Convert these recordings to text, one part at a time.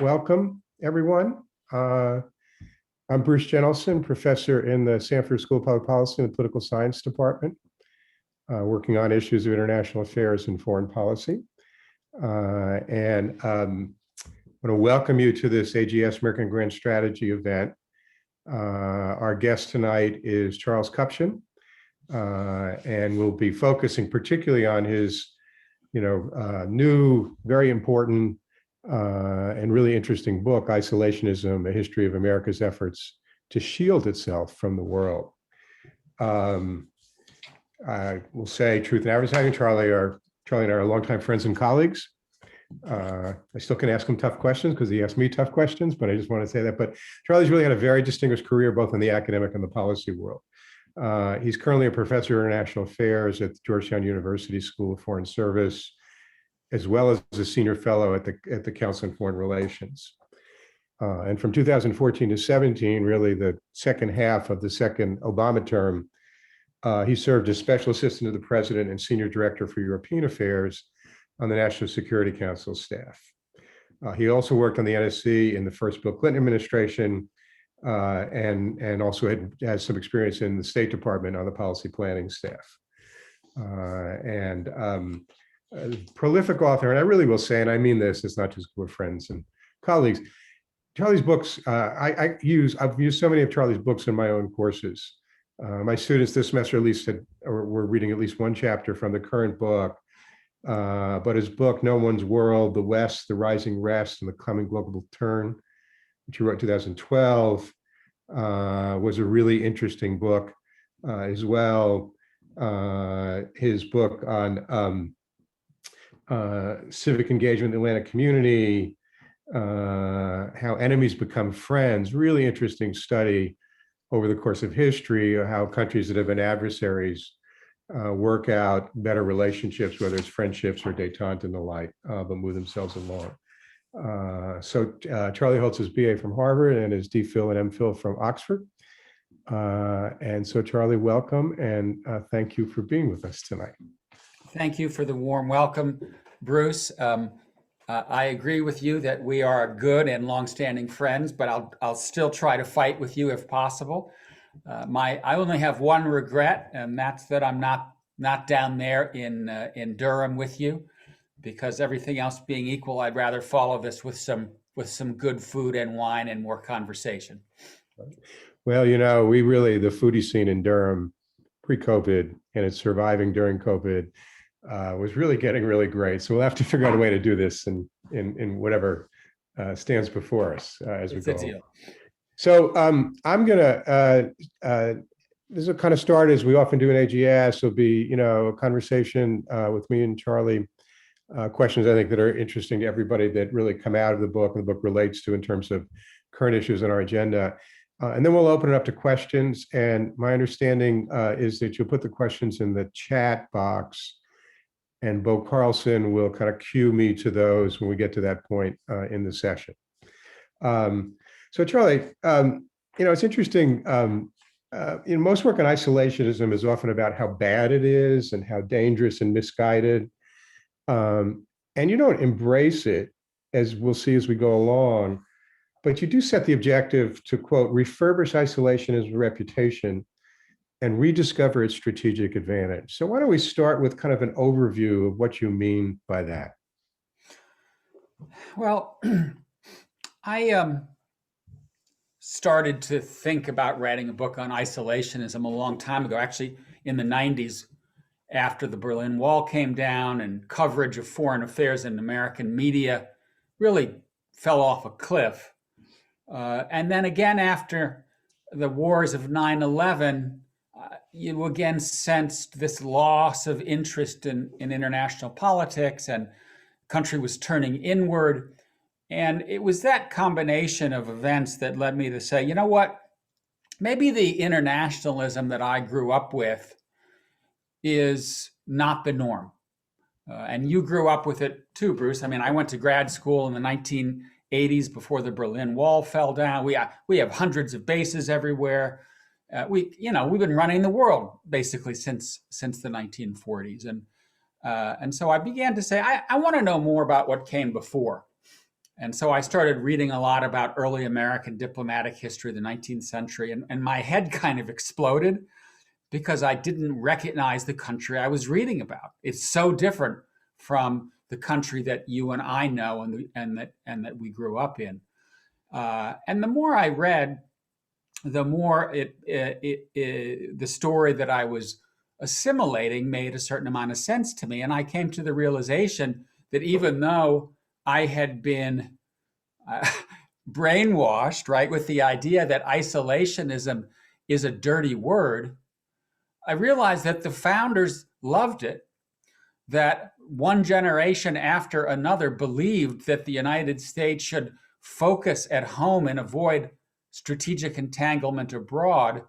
welcome everyone. I'm Bruce Jenelson, professor in the Sanford School of Public Policy and the Political Science Department, working on issues of international affairs and foreign policy. I want to welcome you to this AGS American Grand Strategy event. Our guest tonight is Charles Kupchan, and we'll be focusing particularly on his, new, very important and really interesting book, Isolationism: A History of America's Efforts to Shield Itself from the World. I will say, truth in advertising, Charlie and I are longtime friends and colleagues. I still can ask him tough questions because he asked me tough questions, but I just want to say that. But Charlie's really had a very distinguished career, both in the academic and the policy world. He's currently a professor of international affairs at the Georgetown University School of Foreign Service, as well as a senior fellow at the Council on Foreign Relations. And from 2014 to 17, really the second half of the second Obama term, he served as special assistant to the president and senior director for European affairs on the National Security Council staff. He also worked on the NSC in the first Bill Clinton administration, and also has some experience in the State Department on the policy planning staff. A prolific author, and I really will say, and I mean this, it's not just we're friends and colleagues. Charlie's books, I've used so many of Charlie's books in my own courses. My students this semester at least were reading at least one chapter from the current book, but his book, No One's World, The West, The Rising Rest, and the Coming Global Turn, which he wrote in 2012, was a really interesting book as well. His book on civic engagement in the Atlantic community, how enemies become friends, really interesting study over the course of history, how countries that have been adversaries work out better relationships, whether it's friendships or détente and the like, but move themselves along. So Charlie holds his BA from Harvard and his DPhil and MPhil from Oxford. And so Charlie, welcome, and thank you for being with us tonight. Thank you for the warm welcome, Bruce. I agree with you that we are good and longstanding friends, but I'll still try to fight with you if possible. I only have one regret, and that's that I'm not down there in Durham with you, because everything else being equal, I'd rather follow this with some good food and wine and more conversation. Well, the foodie scene in Durham pre-COVID and it's surviving during COVID was really getting really great. So we'll have to figure out a way to do this in whatever stands before us as we go. So I'm gonna this will kind of start as we often do in AGS. It'll be a conversation with me and Charlie, questions I think that are interesting to everybody that really come out of the book and the book relates to in terms of current issues on our agenda. And then we'll open it up to questions. And my understanding is that you'll put the questions in the chat box, and Bo Carlson will kind of cue me to those when we get to that point in the session. So Charlie, it's interesting. Most work on isolationism is often about how bad it is and how dangerous and misguided. And you don't embrace it, as we'll see as we go along, but you do set the objective to, quote, refurbish isolationism's reputation and rediscover its strategic advantage. So why don't we start with kind of an overview of what you mean by that? Well, I started to think about writing a book on isolationism a long time ago, actually in the 90s, after the Berlin Wall came down and coverage of foreign affairs in American media really fell off a cliff. And then again, after the wars of 9/11, you again sensed this loss of interest in international politics, and country was turning inward. And it was that combination of events that led me to say, you know what, maybe the internationalism that I grew up with is not the norm. And you grew up with it too, Bruce. I mean, I went to grad school in the 1980s before the Berlin Wall fell down. We have hundreds of bases everywhere. We've been running the world basically since the 1940s, and so I began to say I want to know more about what came before, And so I started reading a lot about early American diplomatic history of the 19th century, and my head kind of exploded because I didn't recognize the country I was reading about. It's so different from the country that you and I know and that we grew up in. And the more I read, the more the story that I was assimilating made a certain amount of sense to me. And I came to the realization that even though I had been brainwashed, right, with the idea that isolationism is a dirty word, I realized that the founders loved it, that one generation after another believed that the United States should focus at home and avoid strategic entanglement abroad,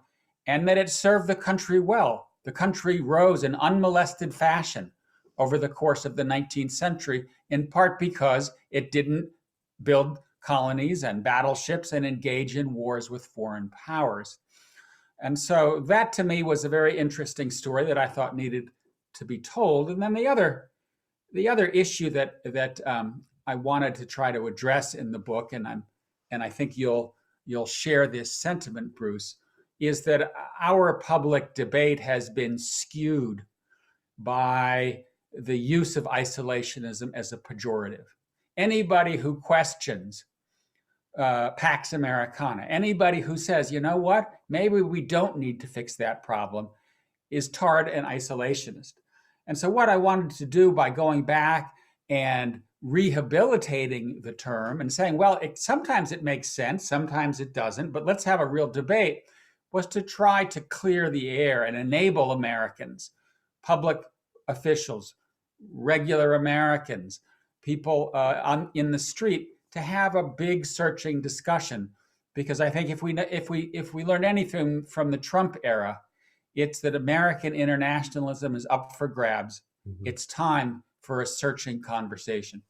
and that it served the country well. The country rose in unmolested fashion over the course of the 19th century, in part because it didn't build colonies and battleships and engage in wars with foreign powers. And so that to me was a very interesting story that I thought needed to be told. And then the other issue that I wanted to try to address in the book, and I think you'll share this sentiment, Bruce, is that our public debate has been skewed by the use of isolationism as a pejorative. Anybody who questions Pax Americana, anybody who says, you know what, maybe we don't need to fix that problem, is tarred an isolationist. And so what I wanted to do by going back and rehabilitating the term and saying, well, sometimes it makes sense, sometimes it doesn't, but let's have a real debate, was to try to clear the air and enable Americans, public officials, regular Americans, people in the street, to have a big searching discussion. Because I think if we learn anything from the Trump era, it's that American internationalism is up for grabs. Mm-hmm. It's time for a searching conversation.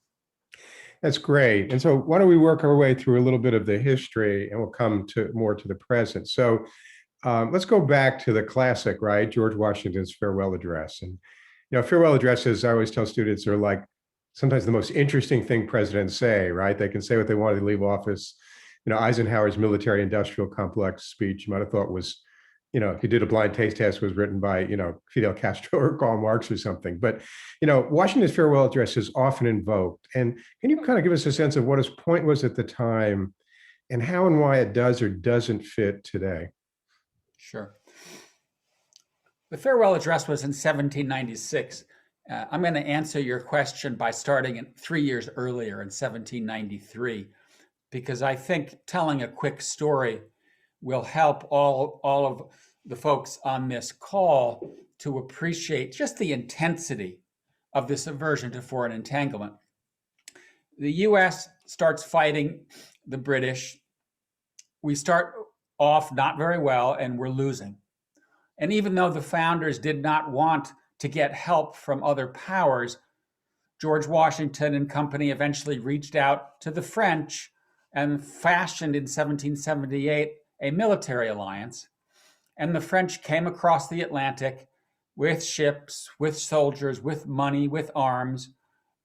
That's great. And so why don't we work our way through a little bit of the history, and we'll come more to the present. So let's go back to the classic, right? George Washington's farewell address. And, farewell addresses, I always tell students, are like sometimes the most interesting thing presidents say, right? They can say what they want to leave office. Eisenhower's military industrial complex speech, you might have thought was, if you did a blind taste test, was written by, Fidel Castro or Karl Marx or something. But, Washington's farewell address is often invoked. And can you kind of give us a sense of what his point was at the time and how and why it does or doesn't fit today? Sure. The farewell address was in 1796. I'm going to answer your question by starting 3 years earlier in 1793, because I think telling a quick story will help all of the folks on this call to appreciate just the intensity of this aversion to foreign entanglement. The U.S. starts fighting the British. We start off not very well, and we're losing. And even though the founders did not want to get help from other powers, George Washington and company eventually reached out to the French and fashioned in 1778 a military alliance. And the French came across the Atlantic with ships, with soldiers, with money, with arms,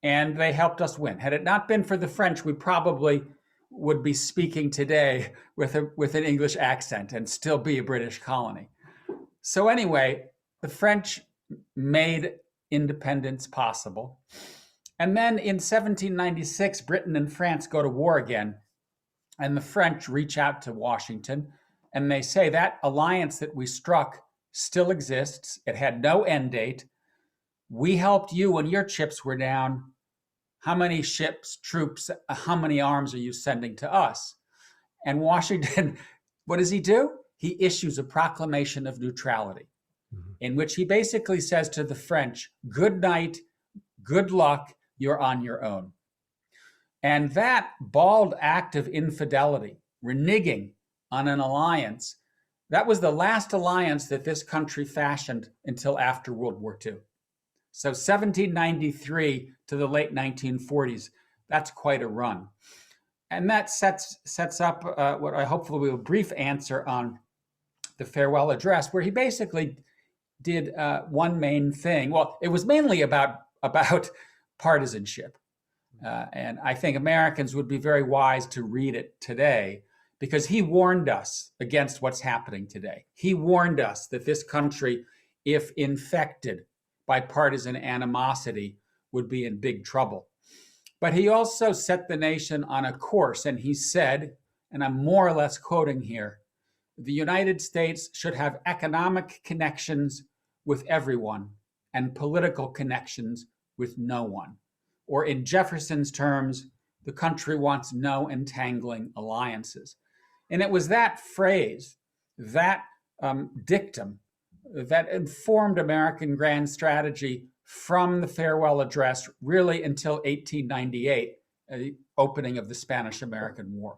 and they helped us win. Had it not been for the French, we probably would be speaking today with an English accent and still be a British colony. So anyway, the French made independence possible. And then in 1796, Britain and France go to war again. And the French reach out to Washington and they say that alliance that we struck still exists. It had no end date. We helped you when your chips were down. How many ships, troops, how many arms are you sending to us? And Washington, what does he do? He issues a proclamation of neutrality, in which he basically says to the French, good night, good luck, you're on your own. And that bald act of infidelity, reneging on an alliance, that was the last alliance that this country fashioned until after World War II. So 1793 to the late 1940s, that's quite a run. And that sets up what I hopefully will brief answer on the farewell address, where he basically did one main thing. Well, it was mainly about partisanship. And I think Americans would be very wise to read it today because he warned us against what's happening today. He warned us that this country, if infected by partisan animosity, would be in big trouble. But he also set the nation on a course, and he said, and I'm more or less quoting here, the United States should have economic connections with everyone and political connections with no one. Or in Jefferson's terms, the country wants no entangling alliances. And it was that phrase, that dictum, that informed American grand strategy from the farewell address really until 1898, the opening of the Spanish-American War.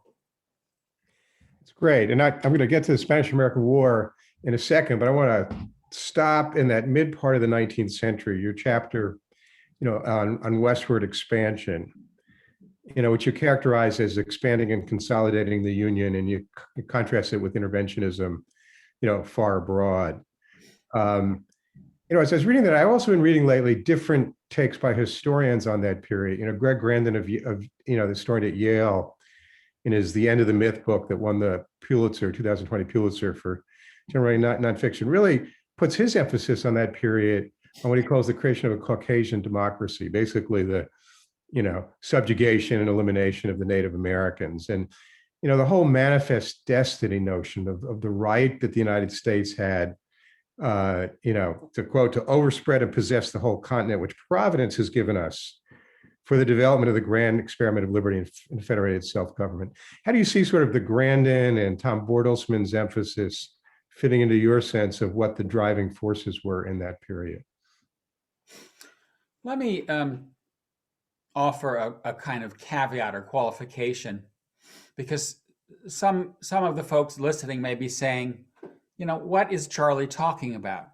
It's great. And I'm going to get to the Spanish-American War in a second, but I want to stop in that mid part of the 19th century, your chapter, on Westward Expansion, which you characterize as expanding and consolidating the Union, and you contrast it with interventionism, far abroad. As I was reading that, I've also been reading lately different takes by historians on that period. Greg Grandin of the historian at Yale, in his The End of the Myth book that won the 2020 Pulitzer for generally nonfiction, really puts his emphasis on that period on what he calls the creation of a Caucasian democracy, basically the, subjugation and elimination of the Native Americans. And, the whole manifest destiny notion of the right that the United States had, to quote, to overspread and possess the whole continent, which Providence has given us for the development of the grand experiment of liberty and federated self-government. How do you see sort of the Grandin and Tom Bortelsman's emphasis fitting into your sense of what the driving forces were in that period? Let me offer a kind of caveat or qualification, because some of the folks listening may be saying, what is Charlie talking about?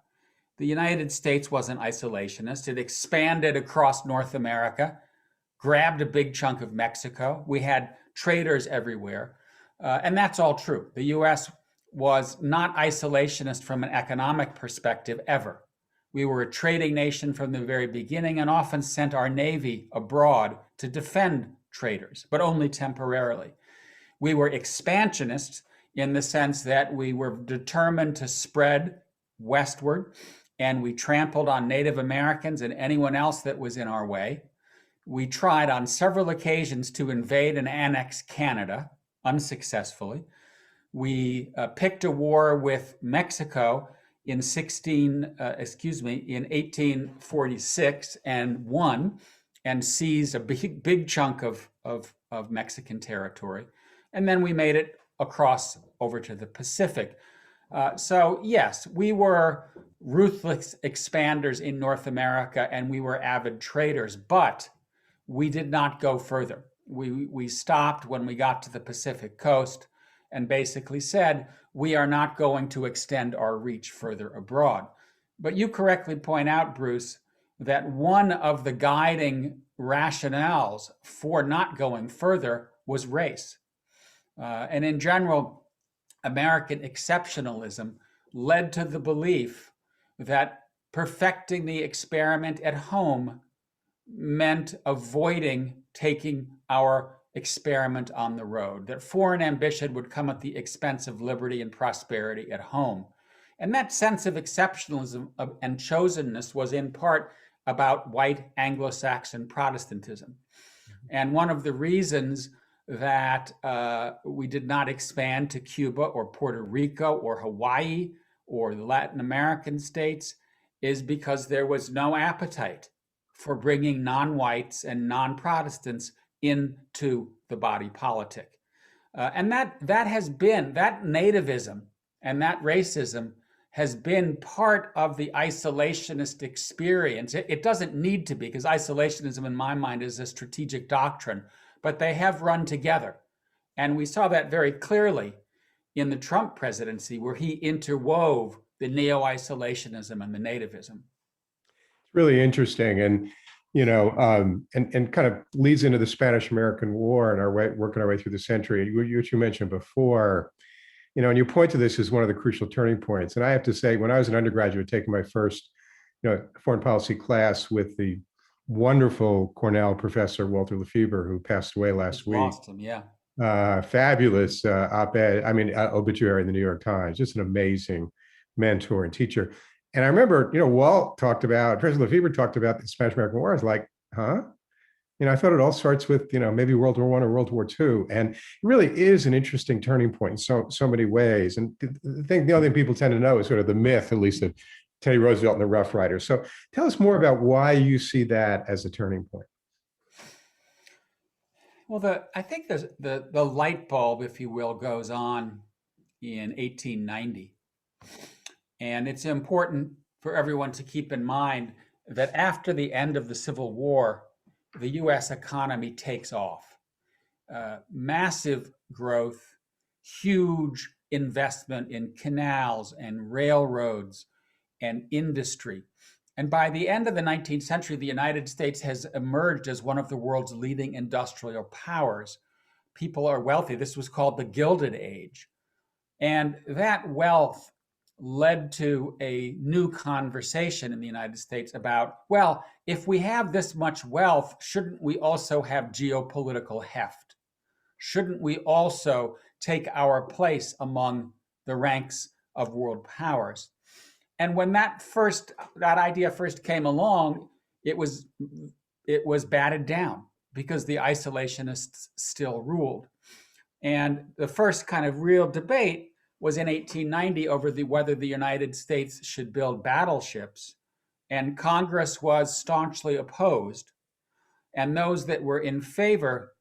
The United States wasn't isolationist. It expanded across North America, grabbed a big chunk of Mexico. We had traders everywhere. And that's all true. The US was not isolationist from an economic perspective ever. We were a trading nation from the very beginning and often sent our Navy abroad to defend traders, but only temporarily. We were expansionists in the sense that we were determined to spread westward, and we trampled on Native Americans and anyone else that was in our way. We tried on several occasions to invade and annex Canada, unsuccessfully. We picked a war with Mexico in 1846 and won, and seized a big chunk of Mexican territory. And then we made it across over to the Pacific. So yes, we were ruthless expanders in North America, and we were avid traders, but we did not go further. We stopped when we got to the Pacific coast and basically said, we are not going to extend our reach further abroad. But you correctly point out, Bruce, that one of the guiding rationales for not going further was race. And in general, American exceptionalism led to the belief that perfecting the experiment at home meant avoiding taking our experiment on the road, that foreign ambition would come at the expense of liberty and prosperity at home. And that sense of exceptionalism and chosenness was in part about white Anglo-Saxon Protestantism. And one of the reasons that we did not expand to Cuba or Puerto Rico or Hawaii or the Latin American states is because there was no appetite for bringing non-whites and non-Protestants into the body politic. And that nativism and that racism has been part of the isolationist experience. It doesn't need to be, because isolationism in my mind is a strategic doctrine, but they have run together. And we saw that very clearly in the Trump presidency, where he interwove the neo-isolationism and the nativism. It's really interesting. And and kind of leads into the Spanish-American War and working our way through the century, which you mentioned before. And you point to this as one of the crucial turning points. And I have to say, when I was an undergraduate taking my first, foreign policy class with the wonderful Cornell professor, Walter Lefebvre, who passed away last Just week. lost him. Yeah. Fabulous op-ed, obituary in the New York Times, just an amazing mentor and teacher. And I remember, Walt talked about, President Lefebvre talked about the Spanish American War. I was like, huh? I thought it all starts with, maybe World War I or World War II. And it really is an interesting turning point in so many ways. And the other thing people tend to know is sort of the myth, at least, of Teddy Roosevelt and the Rough Riders. So tell us more about why you see that as a turning point. Well, I think the light bulb, if you will, goes on in 1890. And it's important for everyone to keep in mind that after the end of the Civil War, the US economy takes off. Massive growth, huge investment in canals and railroads and industry. And by the end of the 19th century, the United States has emerged as one of the world's leading industrial powers. People are wealthy. This was called the Gilded Age. And that wealth led to a new conversation in the United States about, well, if we have this much wealth, shouldn't we also have geopolitical heft? Shouldn't we also take our place among the ranks of world powers? And when that idea first came along, it was batted down because the isolationists still ruled. And the first kind of real debate was in 1890 over whether the United States should build battleships. And Congress was staunchly opposed. And those that were in favor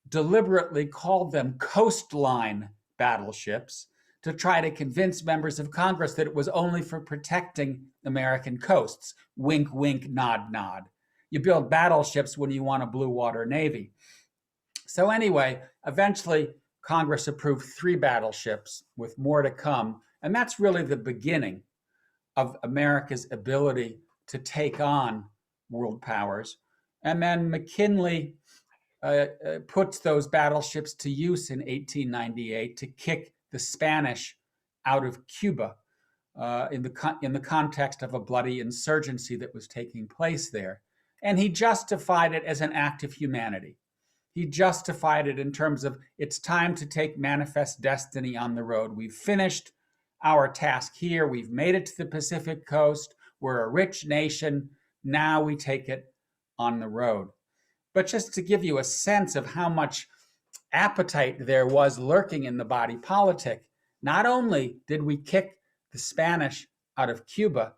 deliberately called them coastline battleships to try to convince members of Congress that it was only for protecting American coasts. Wink, wink, nod, nod. You build battleships when you want a blue water navy. So anyway, eventually Congress approved 3 battleships with more to come. And that's really the beginning of America's ability to take on world powers. And then McKinley puts those battleships to use in 1898 to kick the Spanish out of Cuba in the context of a bloody insurgency that was taking place there. And he justified it as an act of humanity. He justified it in terms of it's time to take manifest destiny on the road. We've finished our task here. We've made it to the Pacific coast. We're a rich nation. Now we take it on the road. But just to give you a sense of how much appetite there was lurking in the body politic, not only did we kick the Spanish out of Cuba,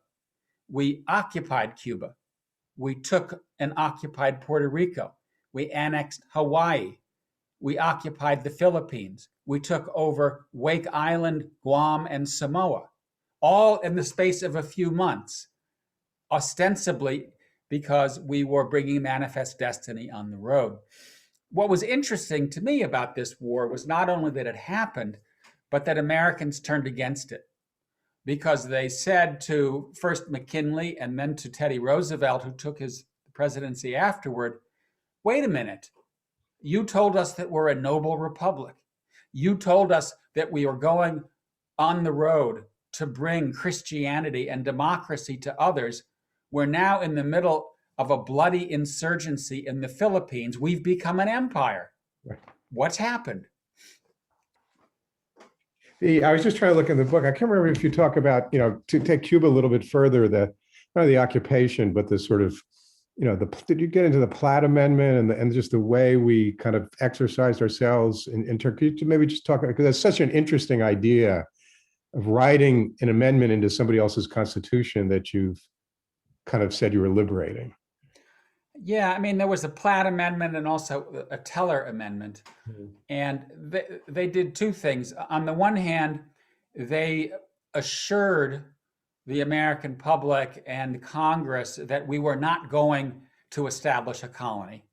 we occupied Cuba. We took and occupied Puerto Rico. We annexed Hawaii. We occupied the Philippines. We took over Wake Island, Guam, and Samoa, all in the space of a few months, ostensibly because we were bringing manifest destiny on the road. What was interesting to me about this war was not only that it happened, but that Americans turned against it. Because they said to first McKinley and then to Teddy Roosevelt, who took his presidency afterward, wait a minute, you told us that we're a noble republic. You told us that we are going on the road to bring Christianity and democracy to others. We're now in the middle of a bloody insurgency in the Philippines. We've become an empire. Right. What's happened? I was just trying to look in the book. I can't remember if you talk about, to take Cuba a little bit further, not only the occupation, but the sort of, did you get into the Platt Amendment and just the way we kind of exercised ourselves in Turkey? To maybe just talk, because that's such an interesting idea of writing an amendment into somebody else's constitution that you've kind of said you were liberating. Yeah, I mean, there was a Platt Amendment and also a Teller Amendment. Mm-hmm. And they did 2 things. On the one hand, they assured the American public and Congress that we were not going to establish a colony,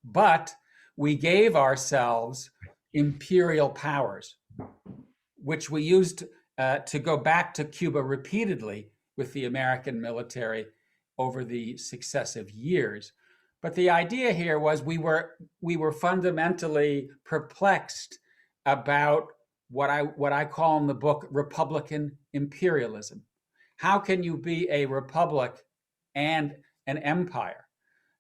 but we gave ourselves imperial powers, which we used to go back to Cuba repeatedly with the American military over the successive years. But the idea here was we were fundamentally perplexed about what I call in the book Republican imperialism. How can you be a republic and an empire?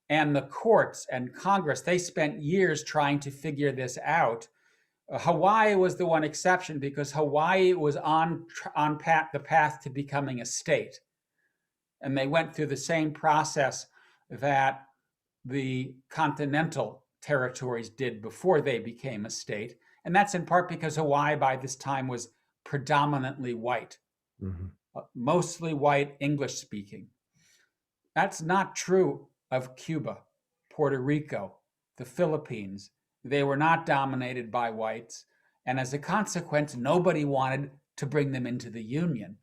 And the courts and Congress, they spent years trying to figure this out. Hawaii was the one exception because Hawaii was on the path to becoming a state. And they went through the same process that the continental territories did before they became a state. And that's in part because Hawaii by this time was predominantly white, mostly white, English speaking. That's not true of Cuba, Puerto Rico, the Philippines. They were not dominated by whites. And as a consequence, nobody wanted to bring them into the Union.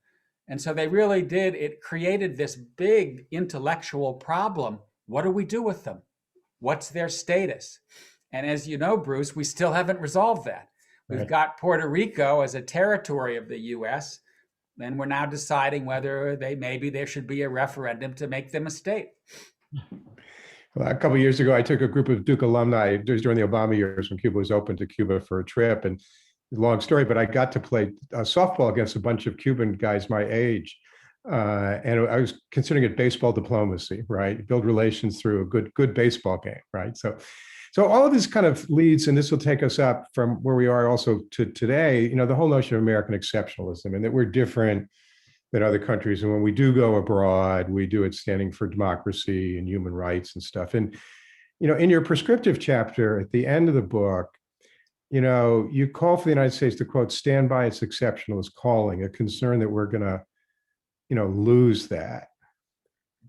And so they really did, it created this big intellectual problem. What do we do with them? What's their status? And as you know, Bruce, we still haven't resolved that. We've got Puerto Rico as a territory of the US, and we're now deciding whether maybe there should be a referendum to make them a state. Well, a couple of years ago, I took a group of Duke alumni during the Obama years when Cuba was open to Cuba for a trip. And long story, but I got to play softball against a bunch of Cuban guys my age. And I was considering it baseball diplomacy, right? Build relations through a good baseball game, right? So all of this kind of leads, and this will take us up from where we are also to today, the whole notion of American exceptionalism, and that we're different than other countries. And when we do go abroad, we do it standing for democracy and human rights and stuff. And, in your prescriptive chapter at the end of the book, you call for the United States to, quote, stand by its exceptionalist calling, a concern that we're going to, lose that.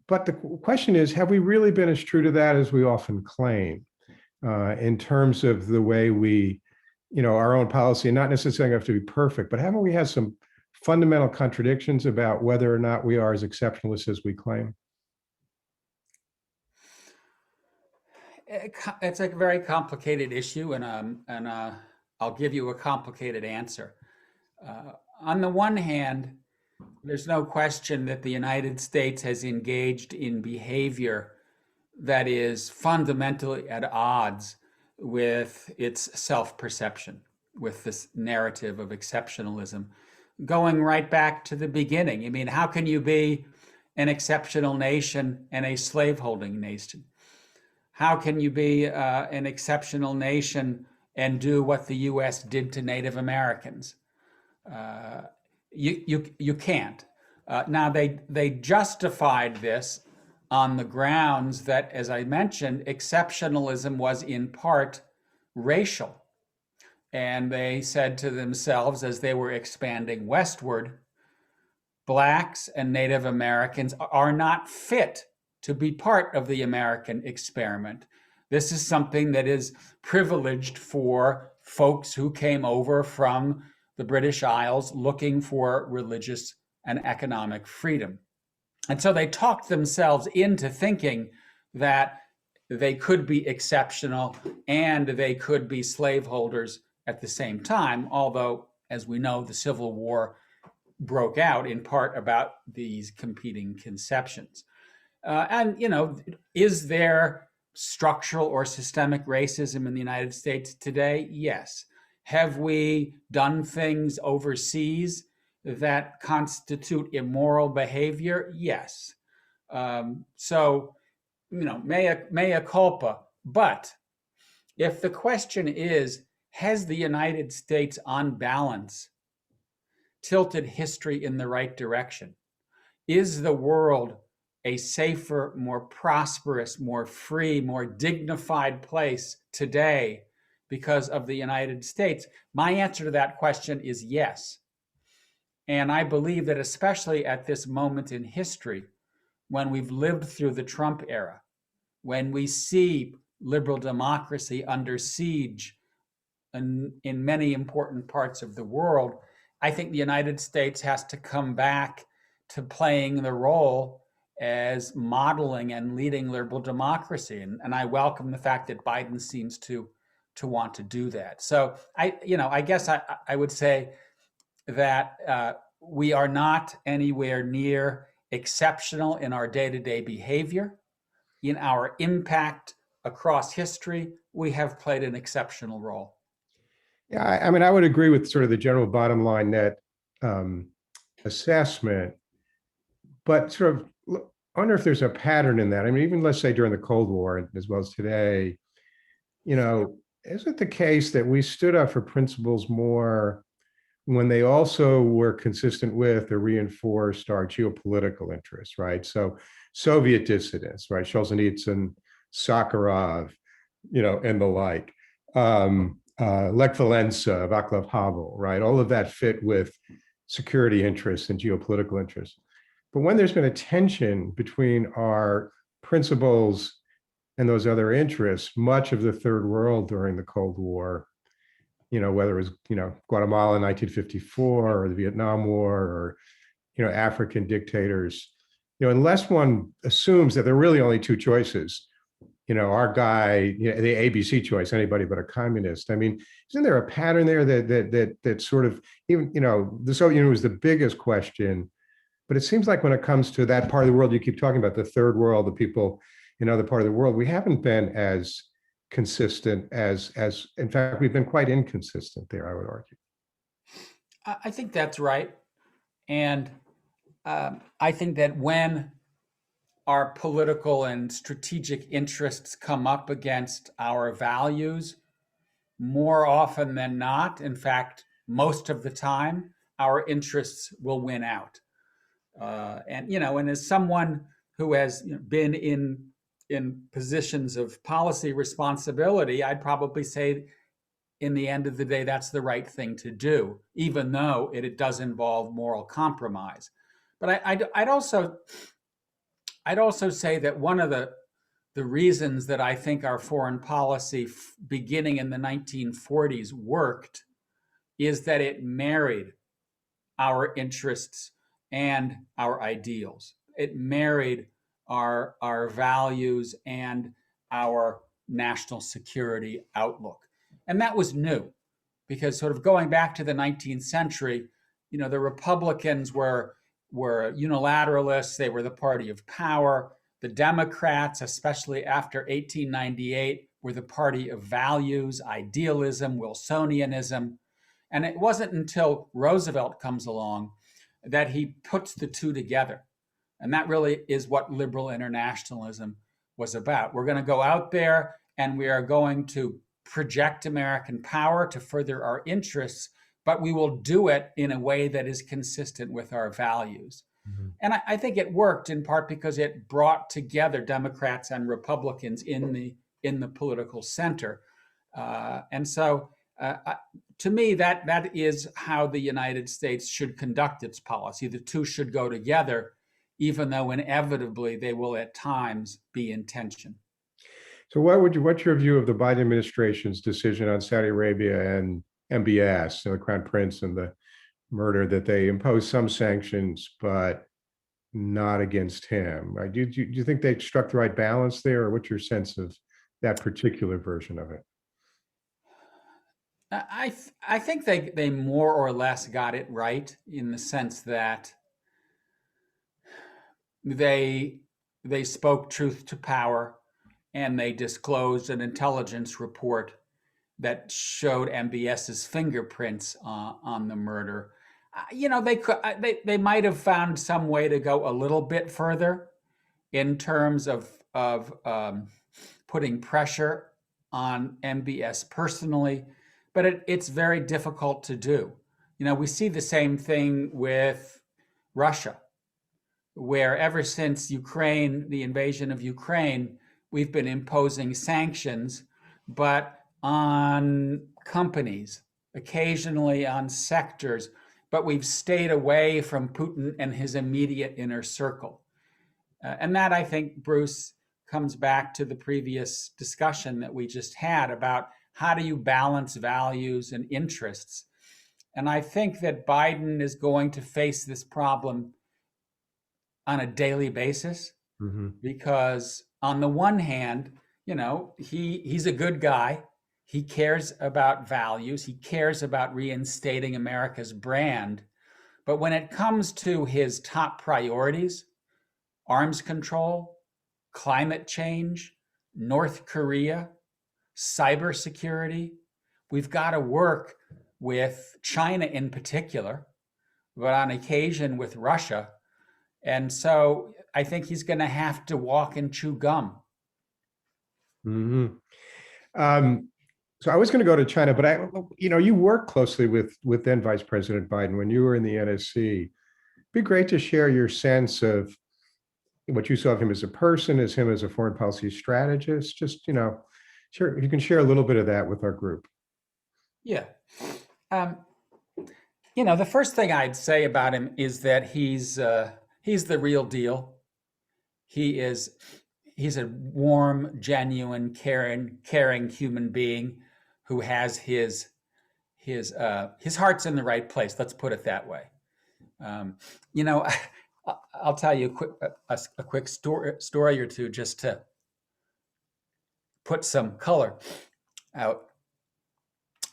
But the question is, have we really been as true to that as we often claim in terms of the way we, our own policy, and not necessarily have to be perfect, but haven't we had some fundamental contradictions about whether or not we are as exceptionalist as we claim? It's a very complicated issue, and I'll give you a complicated answer. On the one hand, there's no question that the United States has engaged in behavior that is fundamentally at odds with its self-perception, with this narrative of exceptionalism, going right back to the beginning. I mean, how can you be an exceptional nation and a slaveholding nation? How can you be an exceptional nation and do what the U.S. did to Native Americans? You can't. Now, they justified this on the grounds that, as I mentioned, exceptionalism was in part racial. And they said to themselves, as they were expanding westward, Blacks and Native Americans are not fit to be part of the American experiment. This is something that is privileged for folks who came over from the British Isles looking for religious and economic freedom. And so they talked themselves into thinking that they could be exceptional and they could be slaveholders at the same time, although, as we know, the Civil War broke out in part about these competing conceptions. And, is there structural or systemic racism in the United States today? Yes. Have we done things overseas that constitute immoral behavior? Yes. So, mea culpa. But if the question is, has the United States on balance tilted history in the right direction? Is the world a safer, more prosperous, more free, more dignified place today because of the United States? My answer to that question is yes. And I believe that especially at this moment in history, when we've lived through the Trump era, when we see liberal democracy under siege in many important parts of the world, I think the United States has to come back to playing the role as modeling and leading liberal democracy. And I welcome the fact that Biden seems to want to do that. So I guess I would say that we are not anywhere near exceptional in our day-to-day behavior. In our impact across history, we have played an exceptional role. Yeah, I would agree with sort of the general bottom line net assessment, but sort of wonder if there's a pattern in that. I mean, even let's say during the Cold War, as well as today, is it the case that we stood up for principles more when they also were consistent with or reinforced our geopolitical interests, right? So Soviet dissidents, right? Solzhenitsyn, Sakharov, and the like. Lech Walesa, Václav Havel, right? All of that fit with security interests and geopolitical interests. But when there's been a tension between our principles and those other interests, much of the third world during the Cold War, whether it was, Guatemala in 1954 or the Vietnam War or, African dictators, unless one assumes that there are really only two choices, our guy, the ABC choice, anybody but a communist. I mean, isn't there a pattern there that sort of, even, the Soviet Union was the biggest question, but it seems like when it comes to that part of the world, you keep talking about the third world, the people in other part of the world, we haven't been as consistent as in fact, we've been quite inconsistent there, I would argue. I think that's right. And I think that when our political and strategic interests come up against our values, more often than not, in fact, most of the time, our interests will win out. And as someone who has been in positions of policy responsibility, I'd probably say, in the end of the day, that's the right thing to do, even though it does involve moral compromise. But I'd also say that one of the reasons that I think our foreign policy beginning in the 1940s worked is that it married our interests and our ideals. It married our values and our national security outlook. And that was new because, sort of going back to the 19th century, the Republicans were unilateralists. They were the party of power. The Democrats, especially after 1898, were the party of values, idealism, Wilsonianism. And it wasn't until Roosevelt comes along that he puts the two together. And that really is what liberal internationalism was about. We're going to go out there and we are going to project American power to further our interests, but we will do it in a way that is consistent with our values. Mm-hmm. And I think it worked in part because it brought together Democrats and Republicans in the political center. To me, that is how the United States should conduct its policy. The two should go together, even though inevitably they will at times be in tension. So what's your view of the Biden administration's decision on Saudi Arabia and MBS, the Crown Prince, and the murder, that they imposed some sanctions, but not against him? Right? Do you think they struck the right balance there, or what's your sense of that particular version of it? I think they more or less got it right, in the sense that they spoke truth to power, and they disclosed an intelligence report that showed MBS's fingerprints on the murder. They might have found some way to go a little bit further in terms of putting pressure on MBS personally, but it's very difficult to do. We see the same thing with Russia, where ever since the invasion of Ukraine, we've been imposing sanctions, but on companies, occasionally on sectors, but we've stayed away from Putin and his immediate inner circle. And that, I think, Bruce, comes back to the previous discussion that we just had about how do you balance values and interests. And I think that Biden is going to face this problem on a daily basis, mm-hmm. because on the one hand, he's a good guy. He cares about values. He cares about reinstating America's brand. But when it comes to his top priorities, arms control, climate change, North Korea, cybersecurity, we've got to work with China in particular, but on occasion with Russia. And so I think he's going to have to walk and chew gum. Hmm. So I was going to go to China, but you work closely with then Vice President Biden when you were in the NSC. It'd be great to share your sense of what you saw of him as a person, as him as a foreign policy strategist. Just, sure, you can share a little bit of that with our group. Yeah. Um, the first thing I'd say about him is that he's the real deal. He's a warm, genuine, caring human being who has his heart's in the right place. Let's put it that way. You know, I'll tell you a quick story or two just to put some color out.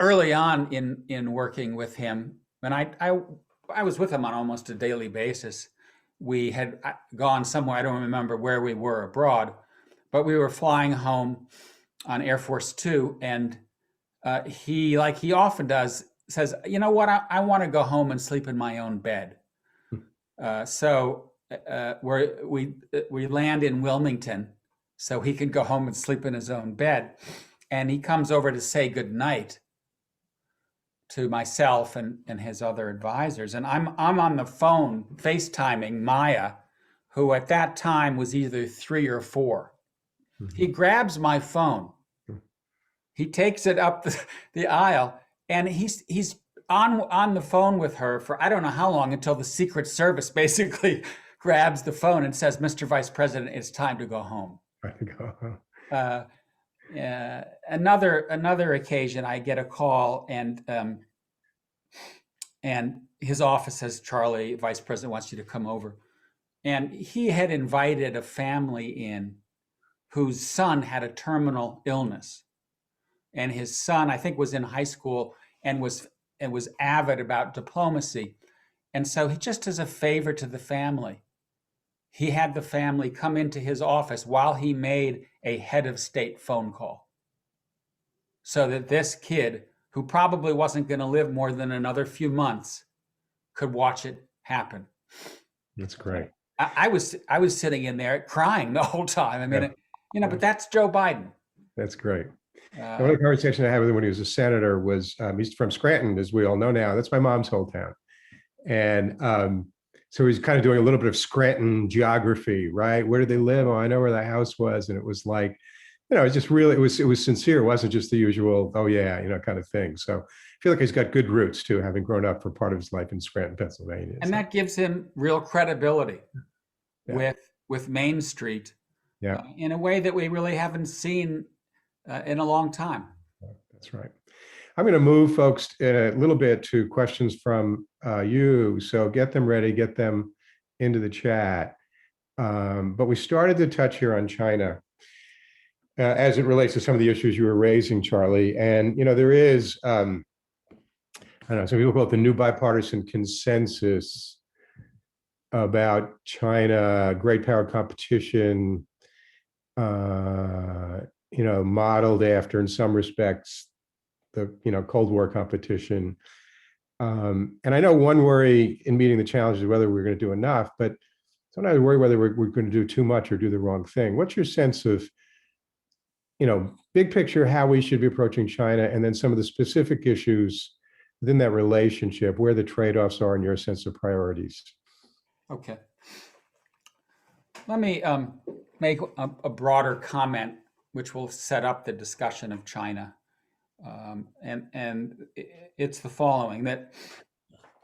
Early on in working with him, and I was with him on almost a daily basis. We had gone somewhere, I don't remember where we were abroad, but we were flying home on Air Force Two, and he, like he often does, says, "You know what? I want to go home and sleep in my own bed." So we land in Wilmington, so he can go home and sleep in his own bed, and he comes over to say goodnight to myself and his other advisors, and I'm on the phone FaceTiming Maya, who at that time was either 3 or 4. Mm-hmm. He grabs my phone, he takes it up the aisle, and he's on the phone with her for I don't know how long, until the Secret Service basically grabs the phone and says, "Mr. Vice President, it's time to go home." Another occasion, I get a call, and his office says, "Charlie, Vice President wants you to come over." And he had invited a family in whose son had a terminal illness, and his son, I think, was in high school and was avid about diplomacy. And so, he, just as a favor to the family, he had the family come into his office while he made a head of state phone call, so that this kid, who probably wasn't going to live more than another few months, could watch it happen. That's great. I was sitting in there crying the whole time. I mean, yeah. But that's Joe Biden. That's great. One of the conversations I had with him when he was a senator was, he's from Scranton, as we all know now. That's my mom's hometown. And so he's kind of doing a little bit of Scranton geography, right? Where did they live? Oh, I know where the house was. And it was like, it's just really, it was sincere. It wasn't just the usual, oh yeah, kind of thing. So I feel like he's got good roots too, having grown up for part of his life in Scranton, Pennsylvania. And that gives him real credibility with Main Street in a way that we really haven't seen in a long time. That's right. I'm going to move folks in a little bit to questions from you. So get them ready, get them into the chat. But we started to touch here on China as it relates to some of the issues you were raising, Charlie. And, there is, I don't know, some people call it the new bipartisan consensus about China, great power competition, modeled after, in some respects, the Cold War competition. And I know one worry in meeting the challenges is whether we're going to do enough, but sometimes I worry whether we're going to do too much or do the wrong thing. What's your sense of, big picture, how we should be approaching China, and then some of the specific issues within that relationship, where the trade-offs are in your sense of priorities? Okay. Let me make a broader comment, which will set up the discussion of China. And it's the following, that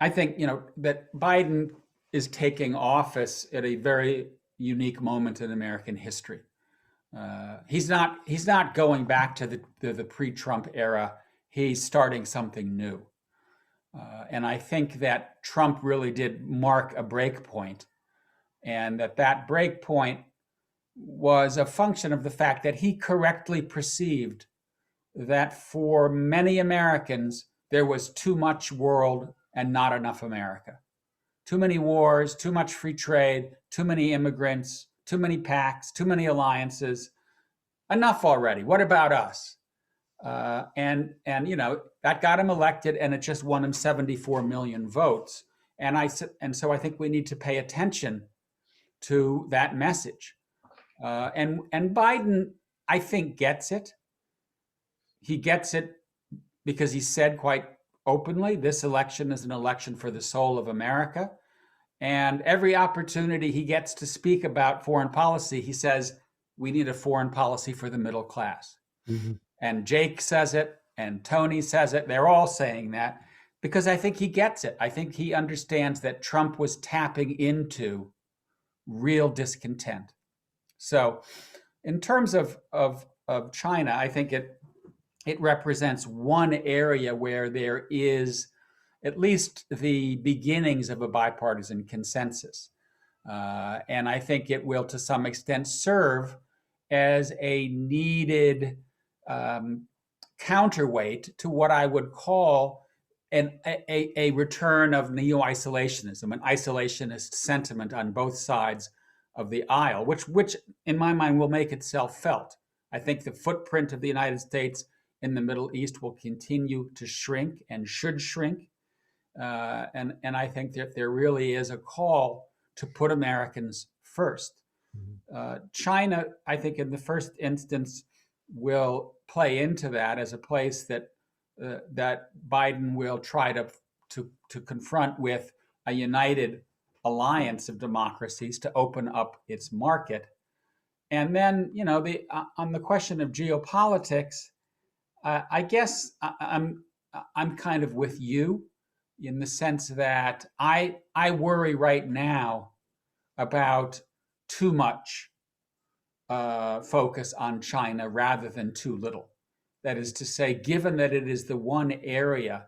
I think, that Biden is taking office at a very unique moment in American history. He's not going back to the pre-Trump era. He's starting something new. And I think that Trump really did mark a break point, and that break point was a function of the fact that he correctly perceived that for many Americans, there was too much world and not enough America. Too many wars, too much free trade, too many immigrants, too many pacts, too many alliances. Enough already. What about us? And that got him elected, and it just won him 74 million votes. And so I think we need to pay attention to that message. And Biden, I think, gets it. He gets it because he said quite openly, this election is an election for the soul of America. And every opportunity he gets to speak about foreign policy, he says, we need a foreign policy for the middle class. Mm-hmm. And Jake says it, and Tony says it. They're all saying that because I think he gets it. I think he understands that Trump was tapping into real discontent. So in terms of China, I think it represents one area where there is at least the beginnings of a bipartisan consensus. And I think it will, to some extent, serve as a needed counterweight to what I would call a return of neo-isolationism, an isolationist sentiment on both sides of the aisle, which in my mind will make itself felt. I think the footprint of the United States in the Middle East will continue to shrink and should shrink. And I think that there really is a call to put Americans first. China, I think, in the first instance, will play into that as a place that Biden will try to confront with a united alliance of democracies to open up its market. And then, on the question of geopolitics, I guess I'm kind of with you in the sense that I worry right now about too much focus on China rather than too little. That is to say, given that it is the one area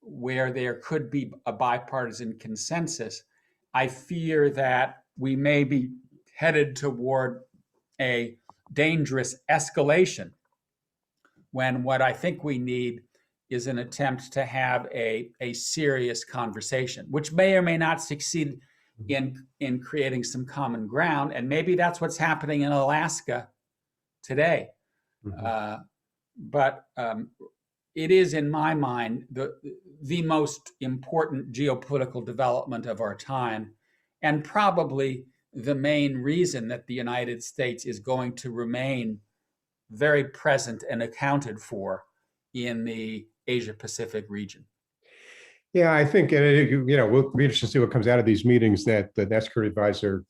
where there could be a bipartisan consensus, I fear that we may be headed toward a dangerous escalation when what I think we need is an attempt to have a serious conversation, which may or may not succeed in creating some common ground. And maybe that's what's happening in Alaska today. Mm-hmm. But it is, in my mind, the most important geopolitical development of our time, and probably the main reason that the United States is going to remain very present and accounted for in the Asia-Pacific region. Yeah, I think, and we'll be interested to see what comes out of these meetings that the National Security Advisor,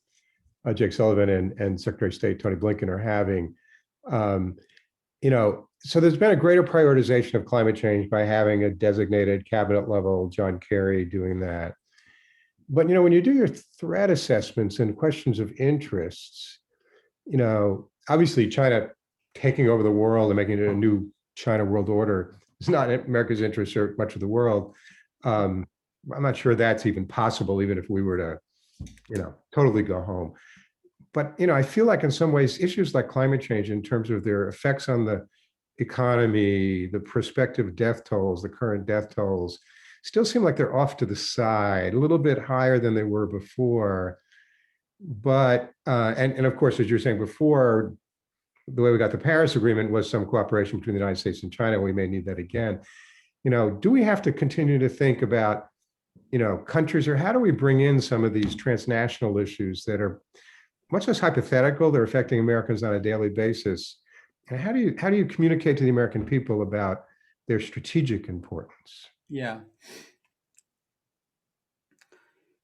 Jake Sullivan, and Secretary of State Tony Blinken are having. So there's been a greater prioritization of climate change by having a designated cabinet level, John Kerry doing that. But, when you do your threat assessments and questions of interests, obviously China taking over the world and making it a new China world order is not in America's interest or much of the world. I'm not sure that's even possible, even if we were to, totally go home. But, I feel like in some ways, issues like climate change in terms of their effects on the economy, the prospective death tolls, the current death tolls, still seem like they're off to the side, a little bit higher than they were before. But, and of course, as you're saying before, the way we got the Paris Agreement was some cooperation between the United States and China. We may need that again. Do we have to continue to think about, countries, or how do we bring in some of these transnational issues that are much less hypothetical, they're affecting Americans on a daily basis? And how do you communicate to the American people about their strategic importance? Yeah.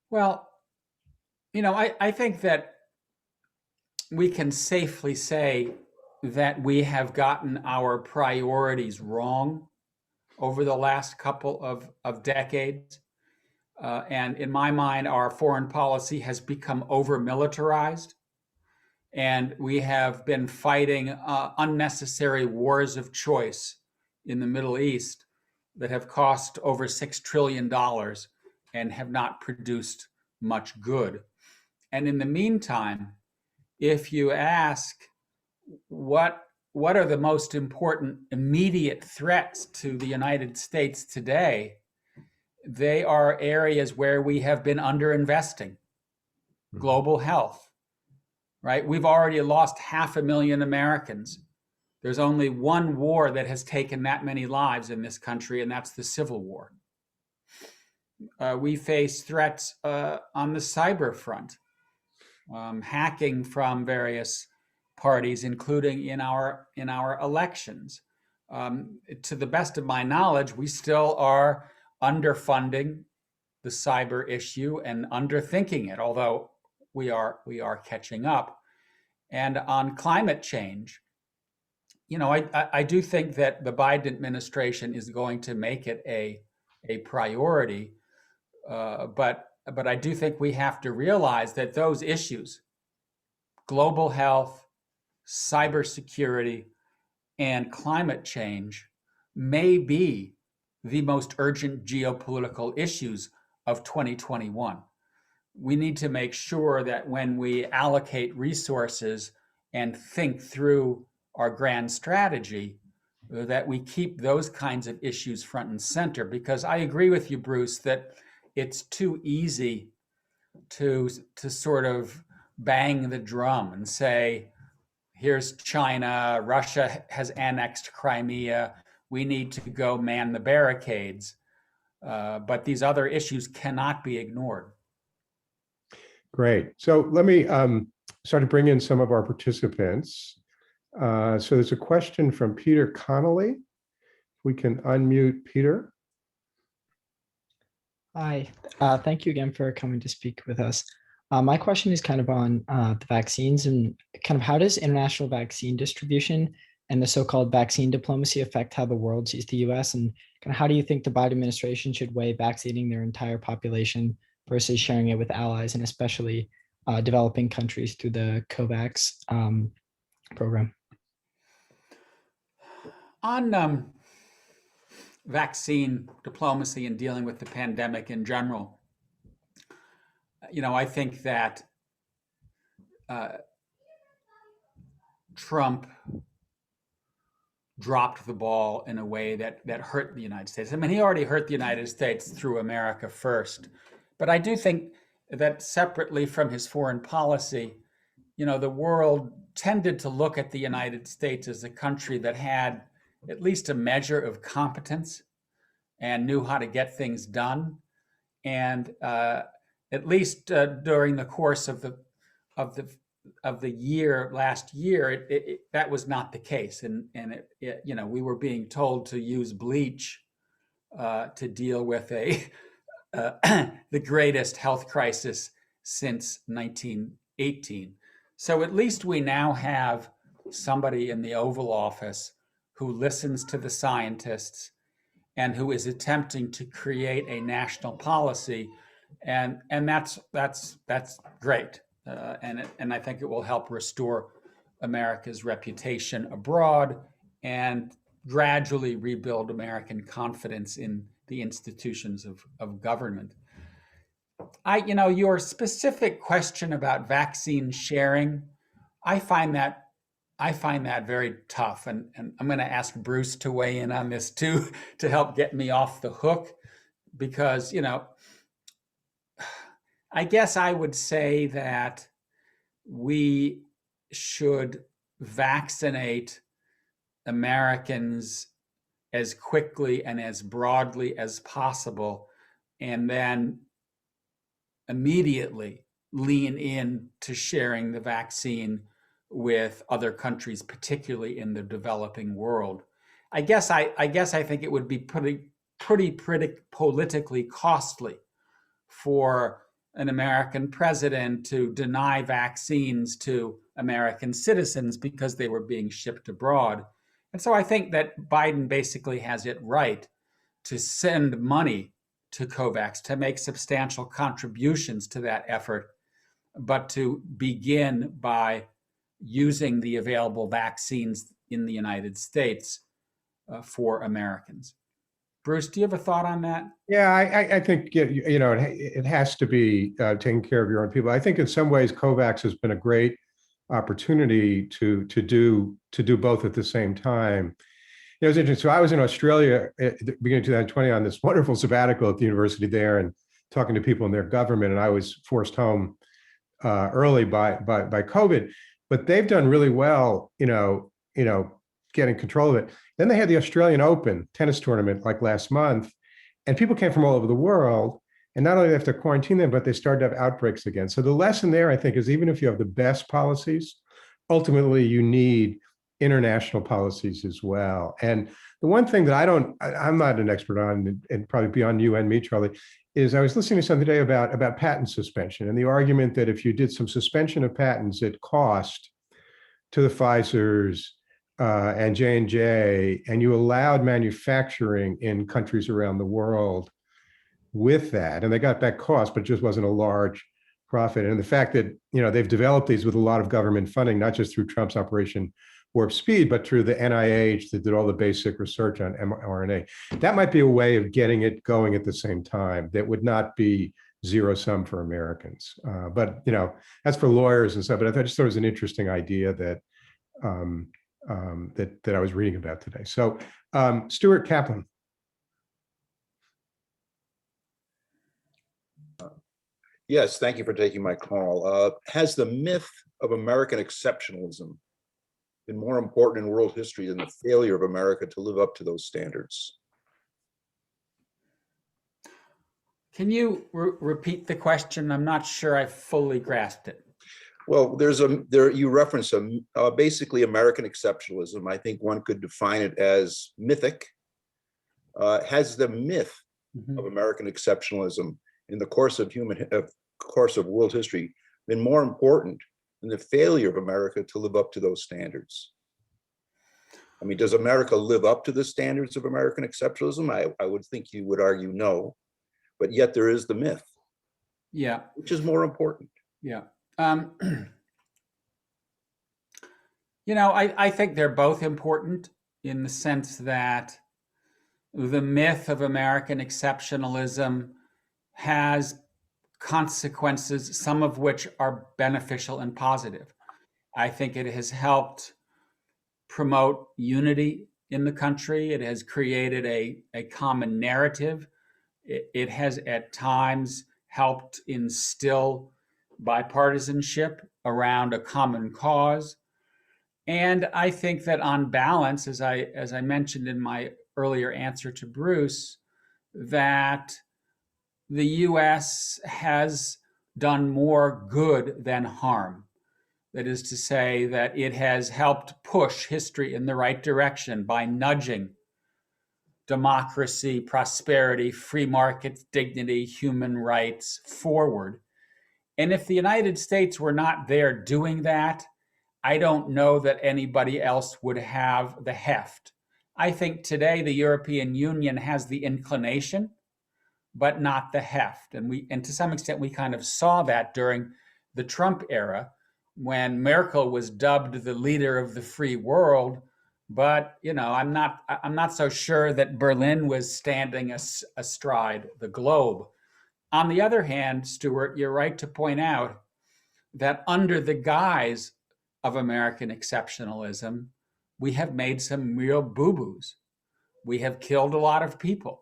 Well, I think that we can safely say that we have gotten our priorities wrong over the last couple of decades. And in my mind, our foreign policy has become over-militarized. And we have been fighting unnecessary wars of choice in the Middle East that have cost over $6 trillion and have not produced much good. And in the meantime, if you ask what are the most important immediate threats to the United States today, they are areas where we have been underinvesting. Global health, right? We've already lost 500,000 Americans. There's only one war that has taken that many lives in this country, and that's the Civil War. We face threats on the cyber front. hacking from various parties, including in our elections. To the best of my knowledge, we still are underfunding the cyber issue and underthinking it, although we are catching up. And on climate change, I do think that the Biden administration is going to make it a priority, but I do think we have to realize that those issues, global health, cybersecurity, and climate change, may be the most urgent geopolitical issues of 2021. We need to make sure that when we allocate resources and think through our grand strategy, that we keep those kinds of issues front and center. Because I agree with you, Bruce, that it's too easy to sort of bang the drum and say, here's China, Russia has annexed Crimea, we need to go man the barricades. But these other issues cannot be ignored. Great. So let me start to bring in some of our participants. So there's a question from Peter Connolly. We can unmute Peter. Hi, thank you again for coming to speak with us. My question is kind of on the vaccines and kind of how does international vaccine distribution and the so-called vaccine diplomacy affect how the world sees the US, and kind of how do you think the Biden administration should weigh vaccinating their entire population versus sharing it with allies and especially developing countries through the COVAX program? On vaccine diplomacy and dealing with the pandemic in general, I think that Trump dropped the ball in a way that hurt the United States. I mean, he already hurt the United States through America first. But I do think that separately from his foreign policy, the world tended to look at the United States as a country that had at least a measure of competence and knew how to get things done. And at least during the course of the year last year, that was not the case. And we were being told to use bleach to deal with the greatest health crisis since 1918. So at least we now have somebody in the Oval Office who listens to the scientists and who is attempting to create a national policy, and that's great, and I think it will help restore America's reputation abroad and gradually rebuild American confidence in the institutions of government. Your specific question about vaccine sharing, I find that very tough, and I'm going to ask Bruce to weigh in on this too to help get me off the hook, because I guess I would say that we should vaccinate Americans as quickly and as broadly as possible, and then immediately lean in to sharing the vaccine with other countries, particularly in the developing world. I guess I think it would be pretty politically costly for an American president to deny vaccines to American citizens because they were being shipped abroad. And so I think that Biden basically has it right to send money to COVAX, to make substantial contributions to that effort, but to begin by using the available vaccines in the United States for Americans. Bruce, do you have a thought on that? Yeah, I think it has to be taking care of your own people. I think in some ways COVAX has been a great opportunity to do both at the same time. It was interesting. So I was in Australia at the beginning of 2020 on this wonderful sabbatical at the university there, and talking to people in their government. And I was forced home early by COVID, but they've done really well, getting control of it. Then they had the Australian Open tennis tournament like last month, and people came from all over the world. And not only do they have to quarantine them, but they start to have outbreaks again. So the lesson there, I think, is even if you have the best policies, ultimately you need international policies as well. And the one thing that I'm not an expert on, and probably beyond you and me, Charlie, is I was listening to something today about patent suspension and the argument that if you did some suspension of patents at cost to the Pfizer's and J&J, and you allowed manufacturing in countries around the world with that, and they got that cost, but it just wasn't a large profit. And the fact that they've developed these with a lot of government funding, not just through Trump's Operation Warp Speed, but through the NIH that did all the basic research on mRNA. That might be a way of getting it going at the same time. That would not be zero sum for Americans, but that's for lawyers and stuff. But I just thought it was an interesting idea that that I was reading about today. So, Stuart Kaplan. Yes, thank you for taking my call. Has the myth of American exceptionalism been more important in world history than the failure of America to live up to those standards? Can you repeat the question? I'm not sure I fully grasped it. Well, you reference basically American exceptionalism. I think one could define it as mythic. Has the myth of American exceptionalism in the course of world history been more important than the failure of America to live up to those standards? I mean, does America live up to the standards of American exceptionalism? I would think you would argue no, but yet there is the myth. Yeah. Which is more important? Yeah. I think they're both important in the sense that the myth of American exceptionalism has consequences, some of which are beneficial and positive. I think it has helped promote unity in the country. It has created a common narrative. It has at times helped instill bipartisanship around a common cause. And I think that on balance, as I mentioned in my earlier answer to Bruce, that the US has done more good than harm. That is to say that it has helped push history in the right direction by nudging democracy, prosperity, free markets, dignity, human rights forward. And if the United States were not there doing that, I don't know that anybody else would have the heft. I think today the European Union has the inclination, but not the heft. And to some extent, we kind of saw that during the Trump era when Merkel was dubbed the leader of the free world. But I'm not so sure that Berlin was standing astride the globe. On the other hand, Stuart, you're right to point out that under the guise of American exceptionalism, we have made some real boo-boos. We have killed a lot of people.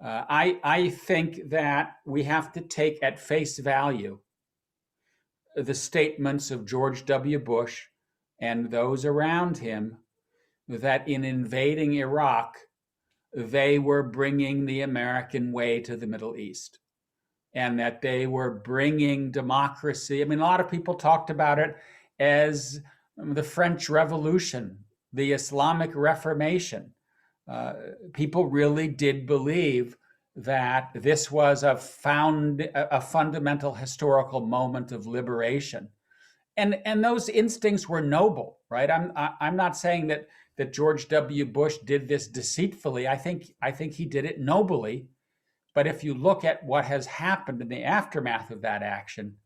I think that we have to take at face value the statements of George W. Bush and those around him that in invading Iraq, they were bringing the American way to the Middle East and that they were bringing democracy. I mean, a lot of people talked about it as the French Revolution, the Islamic Reformation. People really did believe that this was a fundamental historical moment of liberation, and those instincts were noble, right? I'm not saying that George W. Bush did this deceitfully. I think he did it nobly. But if you look at what has happened in the aftermath of that action,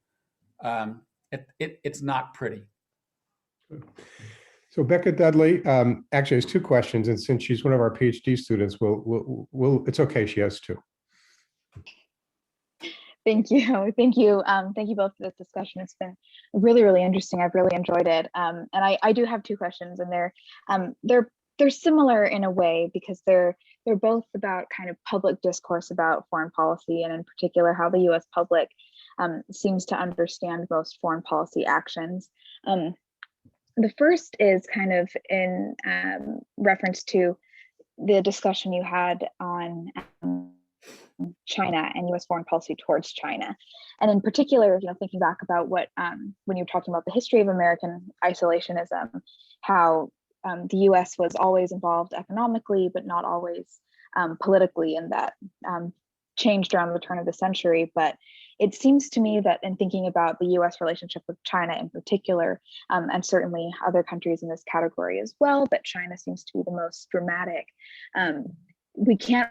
it's not pretty. So Becca Dudley actually has two questions, and since she's one of our PhD students, we'll it's okay. She has two. Thank you, thank you both for this discussion. It's been really, really interesting. I've really enjoyed it, and I do have two questions, and they're similar in a way because they're both about kind of public discourse about foreign policy, and in particular how the U.S. public seems to understand most foreign policy actions. The first is kind of in reference to the discussion you had on China and U.S. foreign policy towards China. And in particular, thinking back about what, when you were talking about the history of American isolationism, how the U.S. was always involved economically, but not always politically, and that changed around the turn of the century. But it seems to me that in thinking about the U.S. relationship with China in particular, and certainly other countries in this category as well, but China seems to be the most dramatic. We can't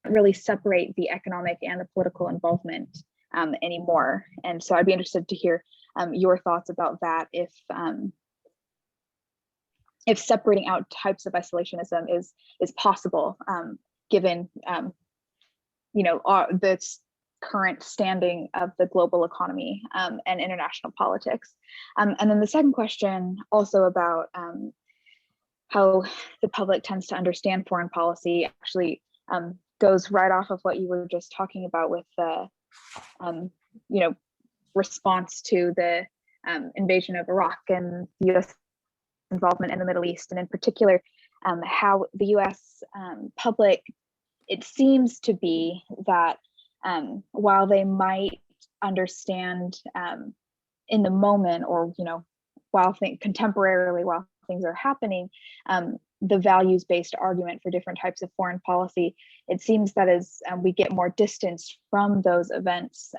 really separate the economic and the political involvement anymore. And so I'd be interested to hear your thoughts about that, if separating out types of isolationism is possible, given the current standing of the global economy and international politics. And then the second question also about how the public tends to understand foreign policy actually goes right off of what you were just talking about with the response to the invasion of Iraq and the U.S. involvement in the Middle East, and in particular, how the U.S. Public, it seems to be that while they might understand in the moment, or contemporarily while things are happening, the values-based argument for different types of foreign policy, it seems that as we get more distanced from those events,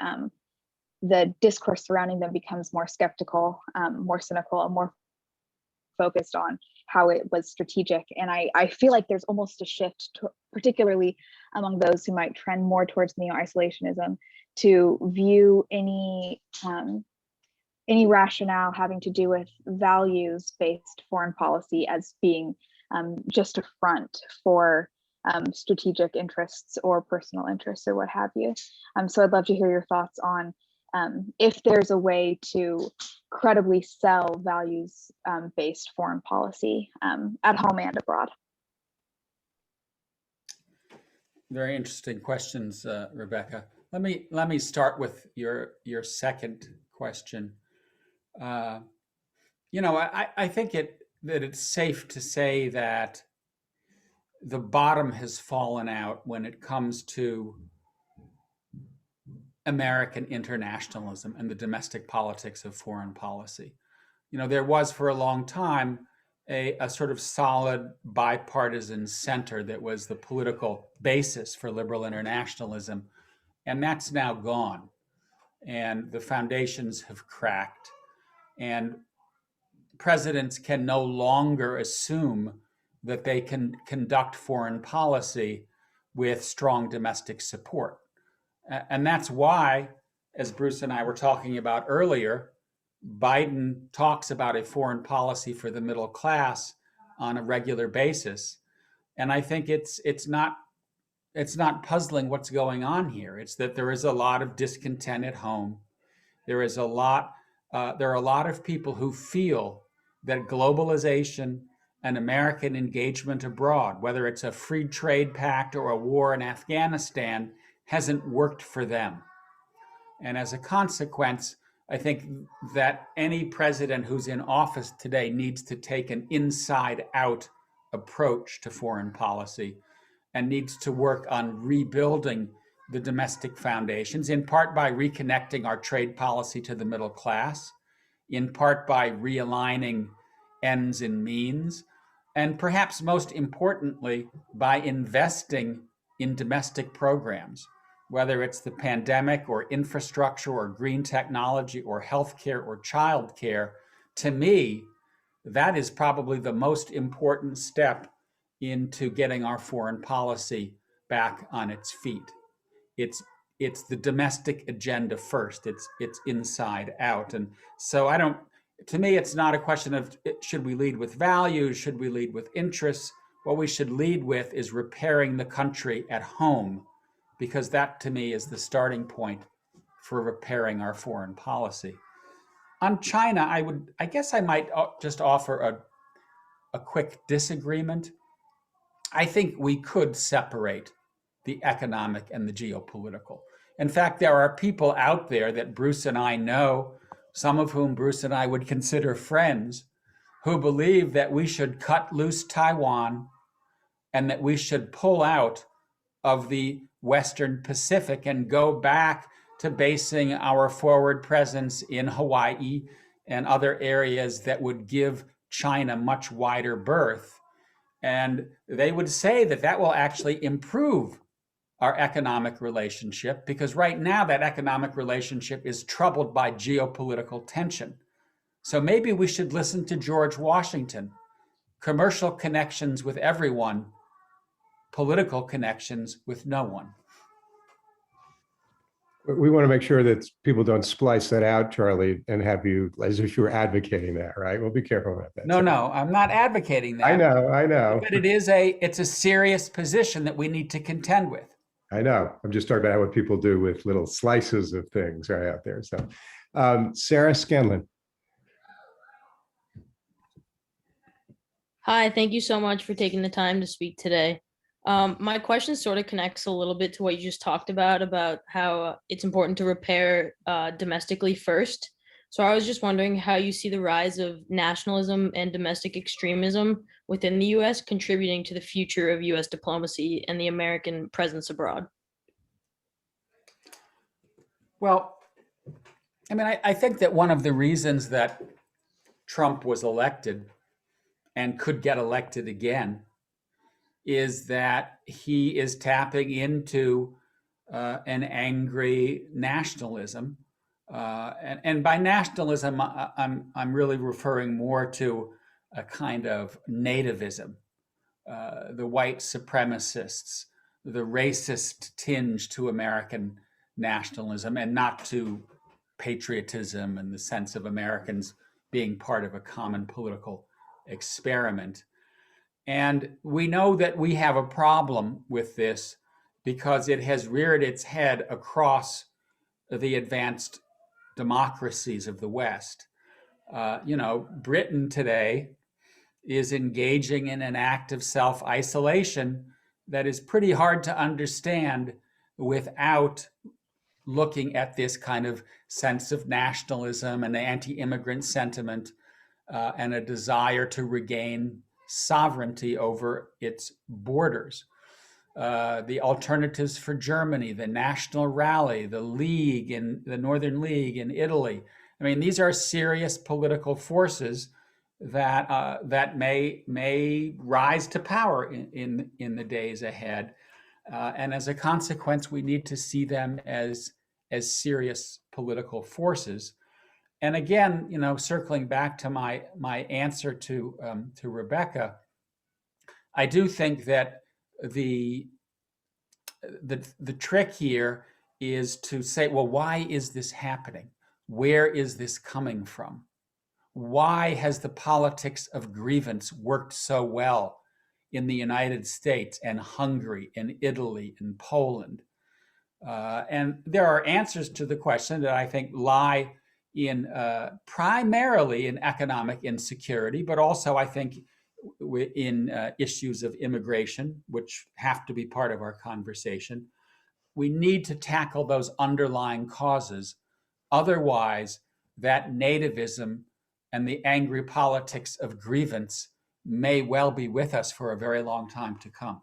the discourse surrounding them becomes more skeptical, more cynical, and more focused on how it was strategic. And I feel like there's almost a shift, particularly among those who might trend more towards neo-isolationism, to view any rationale having to do with values-based foreign policy as being just a front for strategic interests or personal interests or what have you. So I'd love to hear your thoughts on if there's a way to credibly sell values-based foreign policy at home and abroad. Very interesting questions, Rebecca. Let me start with your second question. I think that it's safe to say that the bottom has fallen out when it comes to American internationalism and the domestic politics of foreign policy. There was for a long time a sort of solid bipartisan center that was the political basis for liberal internationalism, and that's now gone. And the foundations have cracked, and presidents can no longer assume that they can conduct foreign policy with strong domestic support. And that's why, as Bruce and I were talking about earlier, Biden talks about a foreign policy for the middle class on a regular basis. And I think it's not puzzling what's going on here. It's that there is a lot of discontent at home. There are a lot of people who feel that globalization and American engagement abroad, whether it's a free trade pact or a war in Afghanistan, hasn't worked for them. And as a consequence, I think that any president who's in office today needs to take an inside-out approach to foreign policy and needs to work on rebuilding the domestic foundations, in part by reconnecting our trade policy to the middle class, in part by realigning ends and means, and perhaps most importantly, by investing in domestic programs, whether it's the pandemic or infrastructure or green technology or healthcare or childcare. To me, that is probably the most important step into getting our foreign policy back on its feet. It's the domestic agenda first. It's inside out. And so to me, it's not a question of should we lead with values, should we lead with interests? What we should lead with is repairing the country at home, because that to me is the starting point for repairing our foreign policy. On China, I guess I might just offer a quick disagreement. I think we could separate the economic and the geopolitical. In fact, there are people out there that Bruce and I know, some of whom Bruce and I would consider friends, who believe that we should cut loose Taiwan and that we should pull out of the Western Pacific and go back to basing our forward presence in Hawaii and other areas that would give China much wider berth. And they would say that that will actually improve our economic relationship, because right now that economic relationship is troubled by geopolitical tension. So maybe we should listen to George Washington. Commercial connections with everyone, political connections with no one. We want to make sure that people don't splice that out, Charlie, and have you as if you were advocating that, right? We'll be careful about that. No, I'm not advocating that. I know. But it's a serious position that we need to contend with. I know. I'm just talking about what people do with little slices of things right out there. So, Sarah Scanlon. Hi, thank you so much for taking the time to speak today. My question sort of connects a little bit to what you just talked about how it's important to repair domestically first. So I was just wondering how you see the rise of nationalism and domestic extremism within the US contributing to the future of US diplomacy and the American presence abroad. Well, I mean, I think that one of the reasons that Trump was elected and could get elected again is that he is tapping into an angry nationalism. And by nationalism, I'm really referring more to a kind of nativism, the white supremacists, the racist tinge to American nationalism, and not to patriotism and the sense of Americans being part of a common political experiment. And we know that we have a problem with this because it has reared its head across the advanced democracies of the West. Britain today is engaging in an act of self-isolation that is pretty hard to understand without looking at this kind of sense of nationalism and anti-immigrant sentiment and a desire to regain sovereignty over its borders. The Alternatives for Germany, the National Rally, the League in the Northern League in Italy. I mean, these are serious political forces that may rise to power in the days ahead, and as a consequence, we need to see them as serious political forces. And again, circling back to my answer to Rebecca, I do think that the trick here is to say, well, why is this happening? Where is this coming from? Why has the politics of grievance worked so well in the United States and Hungary and Italy and Poland? And there are answers to the question that I think lie in primarily in economic insecurity, but also I think in issues of immigration, which have to be part of our conversation. We need to tackle those underlying causes. Otherwise, that nativism and the angry politics of grievance may well be with us for a very long time to come.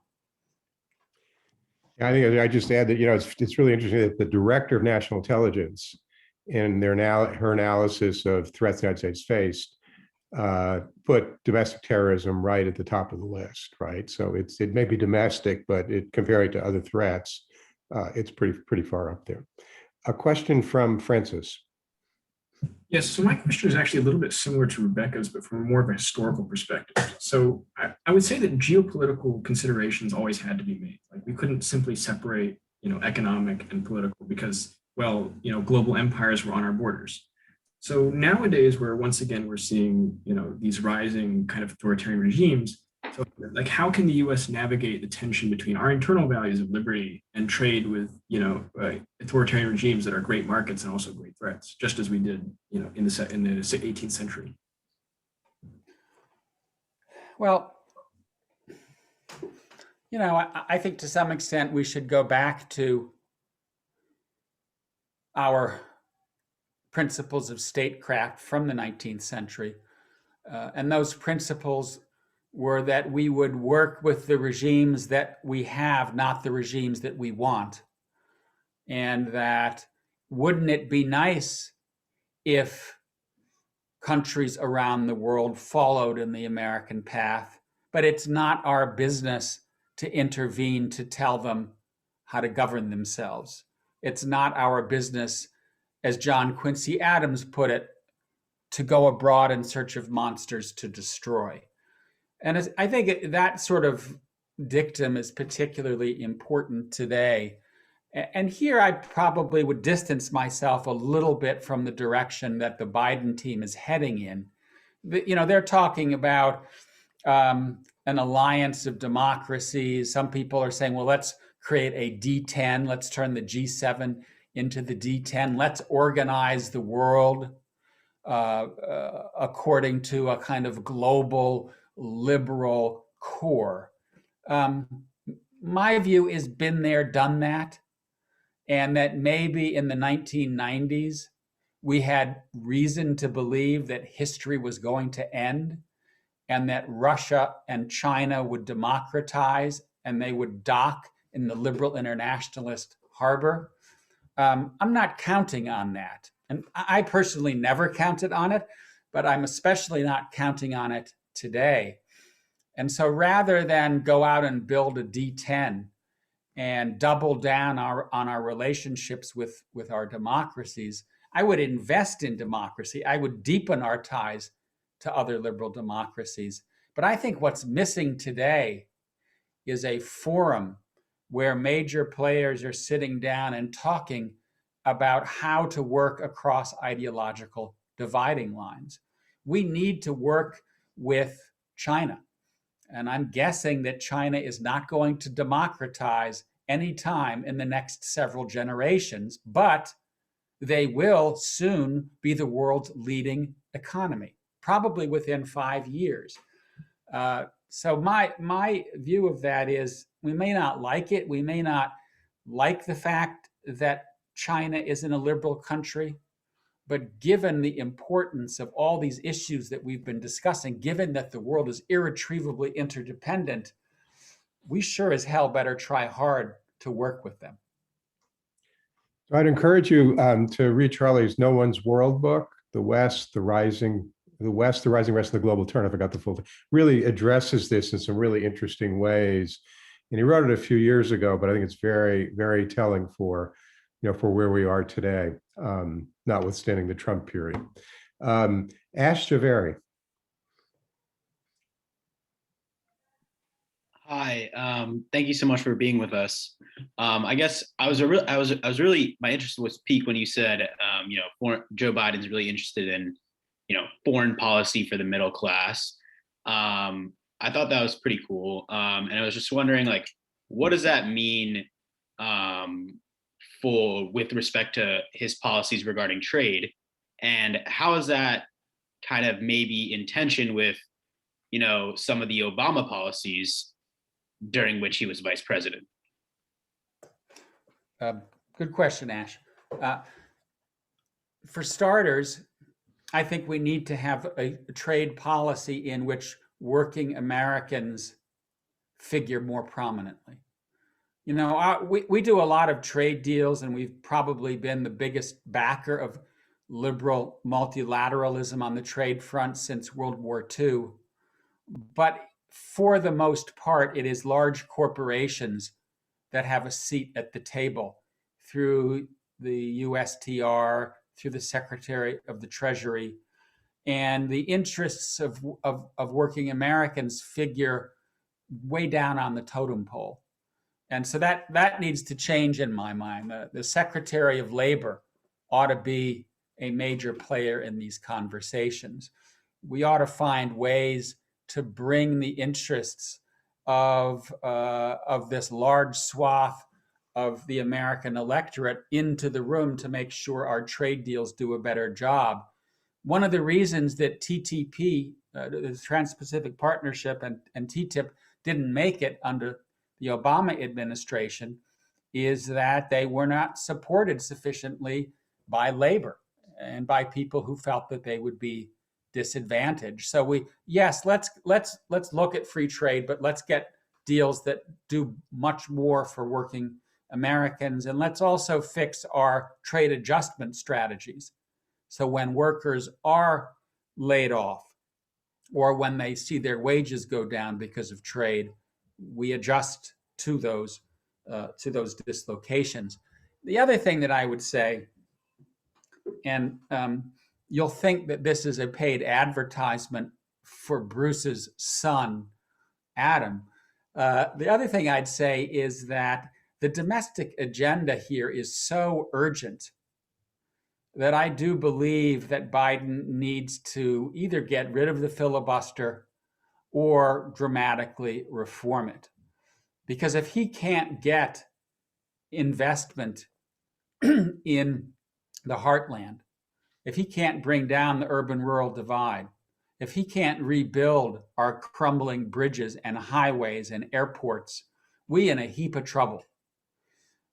I think I just add that, it's really interesting that the director of national intelligence in her analysis of threats the United States faced put domestic terrorism right at the top of the list, right? So it may be domestic, but compared to other threats, it's pretty far up there. A question from Francis. Yes, so my question is actually a little bit similar to Rebecca's, but from more of a historical perspective. So I would say that geopolitical considerations always had to be made. Like we couldn't simply separate, economic and political because, global empires were on our borders. So nowadays, we're seeing, these rising kind of authoritarian regimes. So like, how can the U.S. navigate the tension between our internal values of liberty and trade with, authoritarian regimes that are great markets and also great threats, just as we did, in the 18th century? Well, I think to some extent we should go back to our principles of statecraft from the 19th century. And those principles were that we would work with the regimes that we have, not the regimes that we want. And that wouldn't it be nice if countries around the world followed in the American path, but it's not our business to intervene to tell them how to govern themselves. It's not our business, as John Quincy Adams put it, to go abroad in search of monsters to destroy. And I think that sort of dictum is particularly important today. And here I probably would distance myself a little bit from the direction that the Biden team is heading in. You know, they're talking about an alliance of democracies. Some people are saying, well, let's create a D10. Let's turn the G7 into the D10. Let's organize the world according to a kind of global liberal core. My view is been there, done that. And that maybe in the 1990s, we had reason to believe that history was going to end and that Russia and China would democratize and they would dock in the liberal internationalist harbor. I'm not counting on that. And I personally never counted on it, but I'm especially not counting on it today. And so rather than go out and build a D10 and double down on our relationships with our democracies, I would invest in democracy. I would deepen our ties to other liberal democracies. But I think what's missing today is a forum where major players are sitting down and talking about how to work across ideological dividing lines. We need to work with China. And I'm guessing that China is not going to democratize anytime in the next several generations, but they will soon be the world's leading economy, probably within 5 years. So my view of that is we may not like it. We may not like the fact that China isn't a liberal country, but given the importance of all these issues that we've been discussing, given that the world is irretrievably interdependent, we sure as hell better try hard to work with them. So I'd encourage you to read Charlie's No One's World book, The West, the Rising Rest of the Global Turn. I forgot the full thing. Really addresses this in some really interesting ways. And he wrote it a few years ago, but I think it's very, very telling for, for where we are today, notwithstanding the Trump period. Ash Javeri. Hi, thank you so much for being with us. I guess I was really, my interest was piqued when you said, Joe Biden's really interested in, foreign policy for the middle class. I thought that was pretty cool. And I was just wondering, what does that mean with respect to his policies regarding trade? And how is that kind of maybe in tension with, some of the Obama policies during which he was vice president? Good question, Ash. For starters, I think we need to have a trade policy in which working Americans figure more prominently. We do a lot of trade deals, and we've probably been the biggest backer of liberal multilateralism on the trade front since World War II. But for the most part, it is large corporations that have a seat at the table through the USTR, through the Secretary of the Treasury, and the interests of working Americans figure way down on the totem pole. And so that needs to change in my mind. The Secretary of Labor ought to be a major player in these conversations. We ought to find ways to bring the interests of this large swath of the American electorate into the room to make sure our trade deals do a better job. One of the reasons that TTP, the Trans-Pacific Partnership, and TTIP didn't make it under the Obama administration is that they were not supported sufficiently by labor and by people who felt that they would be disadvantage. So yes, let's look at free trade, but let's get deals that do much more for working Americans, and let's also fix our trade adjustment strategies. So when workers are laid off, or when they see their wages go down because of trade, we adjust to those dislocations. The other thing that I would say, and you'll think that this is a paid advertisement for Bruce's son, Adam. The other thing I'd say is that the domestic agenda here is so urgent that I do believe that Biden needs to either get rid of the filibuster or dramatically reform it. Because if he can't get investment in the heartland, if he can't bring down the urban-rural divide, if he can't rebuild our crumbling bridges and highways and airports, we in a heap of trouble.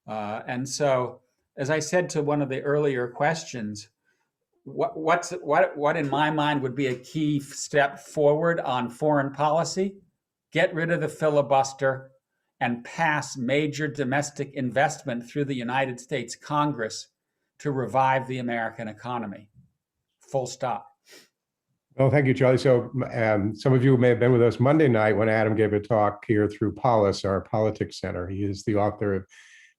And so, as I said to one of the earlier questions, what in my mind would be a key step forward on foreign policy? Get rid of the filibuster and pass major domestic investment through the United States Congress to revive the American economy. Full stop. Well, thank you, Charlie. So some of you may have been with us Monday night when Adam gave a talk here through Polis, our politics center. He is the author of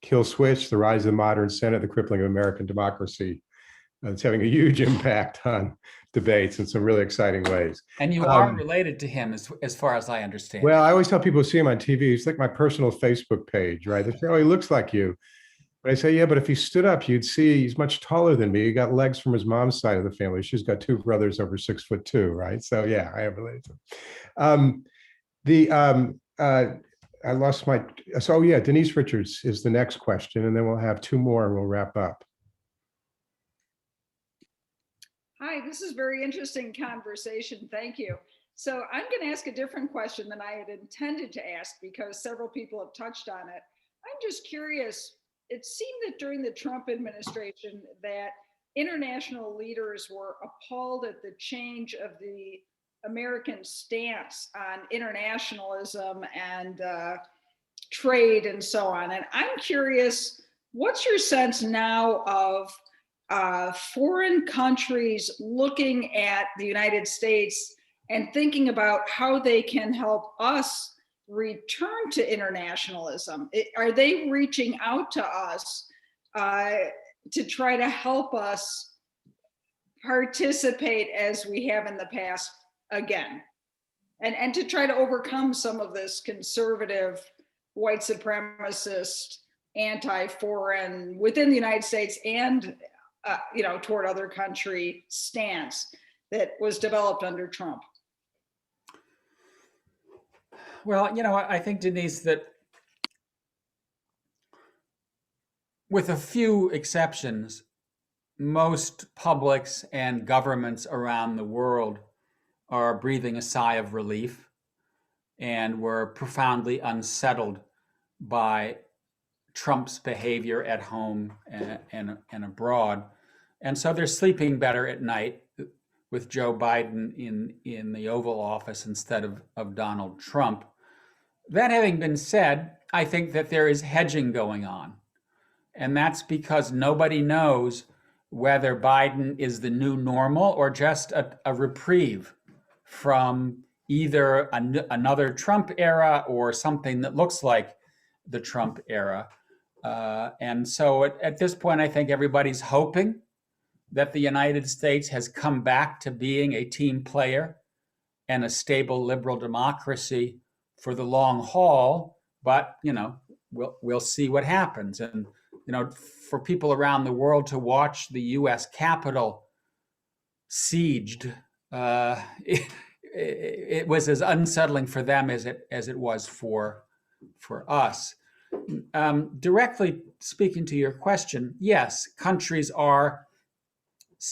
Kill Switch, The Rise of the Modern Senate, The Crippling of American Democracy. It's having a huge impact on debates in some really exciting ways. And you are related to him as far as I understand. Well, I always tell people who see him on TV, he's like my personal Facebook page, right? They say, oh, he looks like you. But I say, yeah, but if he stood up, you'd see he's much taller than me. He got legs from his mom's side of the family. She's got two brothers over 6'2", right? So yeah, I am related to him. I lost my, so yeah, Denise Richards is the next question, and then we'll have two more and we'll wrap up. Hi, this is very interesting conversation. Thank you. So I'm going to ask a different question than I had intended to ask because several people have touched on it. I'm just curious. It seemed that during the Trump administration that international leaders were appalled at the change of the American stance on internationalism and trade and so on. And I'm curious, what's your sense now of foreign countries looking at the United States and thinking about how they can help us return to internationalism? Are they reaching out to us to try to help us participate as we have in the past again? And to try to overcome some of this conservative, white supremacist, anti-foreign within the United States and toward other country stance that was developed under Trump? Well, I think, Denise, that with a few exceptions, most publics and governments around the world are breathing a sigh of relief and were profoundly unsettled by Trump's behavior at home and abroad. And so they're sleeping better at night with Joe Biden in the Oval Office instead of Donald Trump. That having been said, I think that there is hedging going on. And that's because nobody knows whether Biden is the new normal or just a reprieve from either another Trump era or something that looks like the Trump era. And so at this point, I think everybody's hoping that the United States has come back to being a team player and a stable liberal democracy for the long haul. But, we'll see what happens. And, for people around the world to watch the U.S. Capitol sieged, it was as unsettling for them as it was for us. Directly speaking to your question, yes, countries are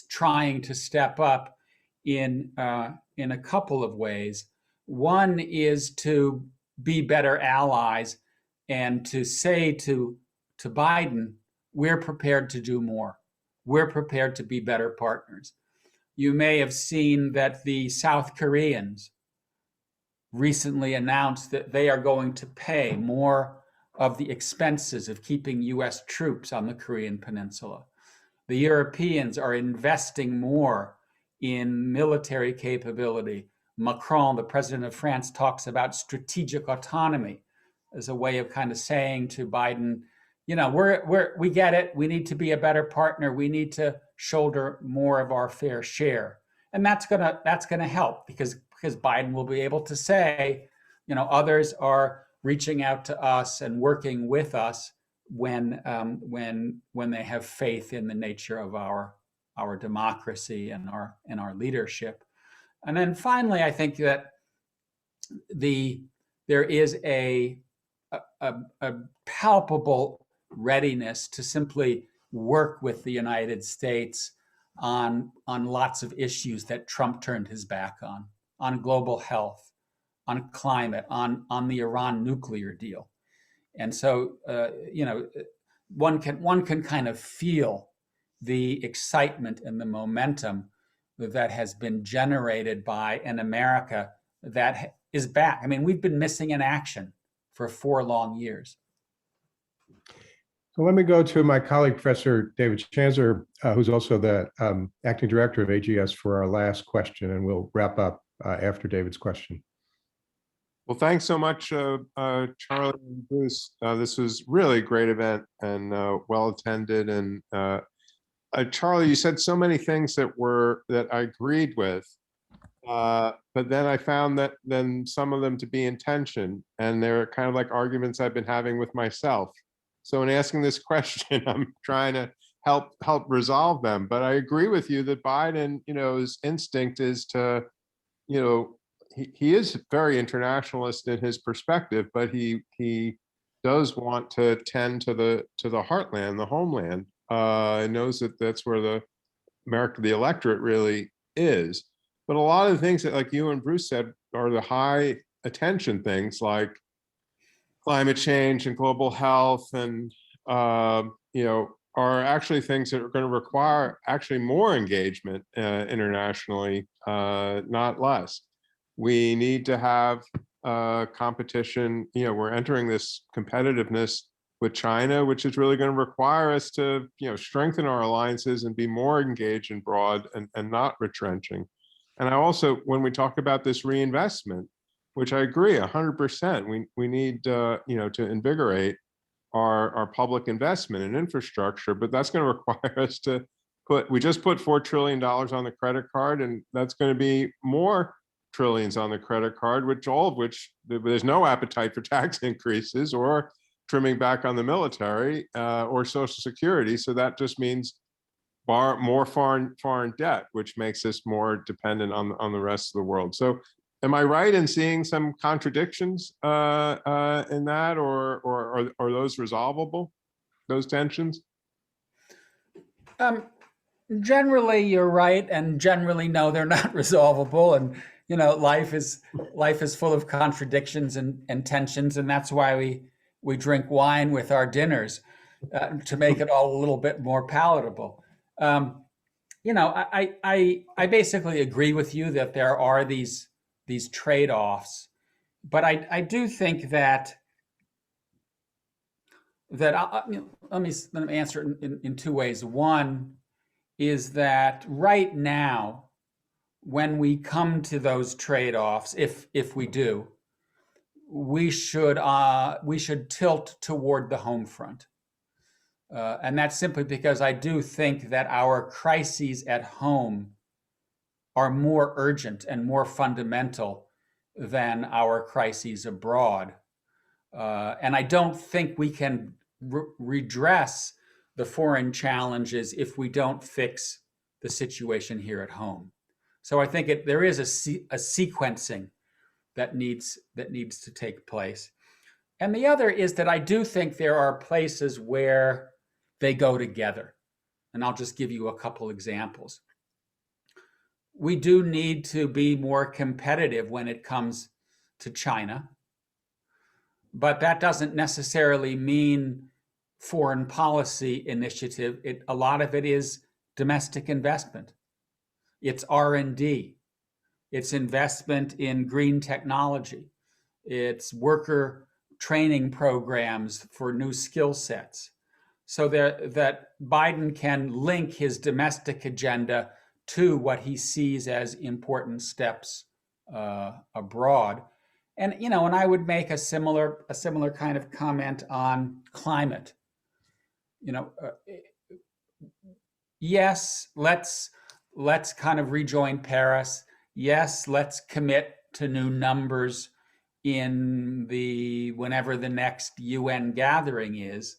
trying to step up in a couple of ways. One is to be better allies and to say to Biden, we're prepared to do more. We're prepared to be better partners. you may have seen that the South Koreans recently announced that they are going to pay more of the expenses of keeping US troops on the Korean Peninsula. The Europeans are investing more in military capability. Macron, the president of France, talks about strategic autonomy as a way of kind of saying to Biden, you know, we get it. We need to be a better partner. We need to shoulder more of our fair share. And that's gonna help because Biden will be able to say, you know, others are reaching out to us and working with us when they have faith in the nature of our democracy and our leadership. And then finally, I think that there is a palpable readiness to simply work with the United States on lots of issues that Trump turned his back on global health, on climate, on the Iran nuclear deal. And so, you know, one can kind of feel the excitement and the momentum that has been generated by an America that is back. I mean, we've been missing in action for 4 long years. So let me go to my colleague, Professor David Chanzer, who's also the acting director of AGS, for our last question, and we'll wrap up after David's question. Well, thanks so much, Charlie and Bruce. This was really a great event and well attended. And Charlie, you said so many things that I agreed with, but then I found that then some of them to be in tension, and they're kind of like arguments I've been having with myself. So in asking this question, I'm trying to help resolve them. But I agree with you that Biden, you know, his instinct is to, you know, he is very internationalist in his perspective, but he does want to tend to the heartland, the homeland. He knows that that's where the electorate really is. But a lot of the things that, like you and Bruce said, are the high attention things like climate change and global health, and you know, are actually things that are going to require actually more engagement internationally, not less. We need to have competition. You know, we're entering this competitiveness with China, which is really going to require us to, you know, strengthen our alliances and be more engaged and broad and not retrenching. And I also, when we talk about this reinvestment, which I agree 100%, we need you know, to invigorate our public investment in infrastructure, but that's going to require us to we just put $4 trillion on the credit card, and that's going to be more trillions on the credit card, all of which there's no appetite for tax increases or trimming back on the military or Social Security. So that just means more foreign debt, which makes us more dependent on the rest of the world. So am I right in seeing some contradictions in that, or are those resolvable, those tensions? Generally, you're right, and generally, no, they're not resolvable. And you know, life is full of contradictions and tensions, and that's why we drink wine with our dinners to make it all a little bit more palatable. You know, I basically agree with you that there are these trade-offs, but I do think that let me answer it in 2 ways. One is that right now, when we come to those trade-offs, if we do, we should tilt toward the home front. And that's simply because I do think that our crises at home are more urgent and more fundamental than our crises abroad. And I don't think we can redress the foreign challenges if we don't fix the situation here at home. So I think there is a sequencing that needs to take place. And the other is that I do think there are places where they go together. And I'll just give you a couple examples. We do need to be more competitive when it comes to China, but that doesn't necessarily mean foreign policy initiative. A lot of it is domestic investment. it's R&D, it's investment in green technology, it's worker training programs for new skill sets, so that Biden can link his domestic agenda to what he sees as important steps abroad. And and I would make a similar kind of comment on climate. Yes, let's kind of rejoin Paris. Yes, let's commit to new numbers in whenever the next UN gathering is.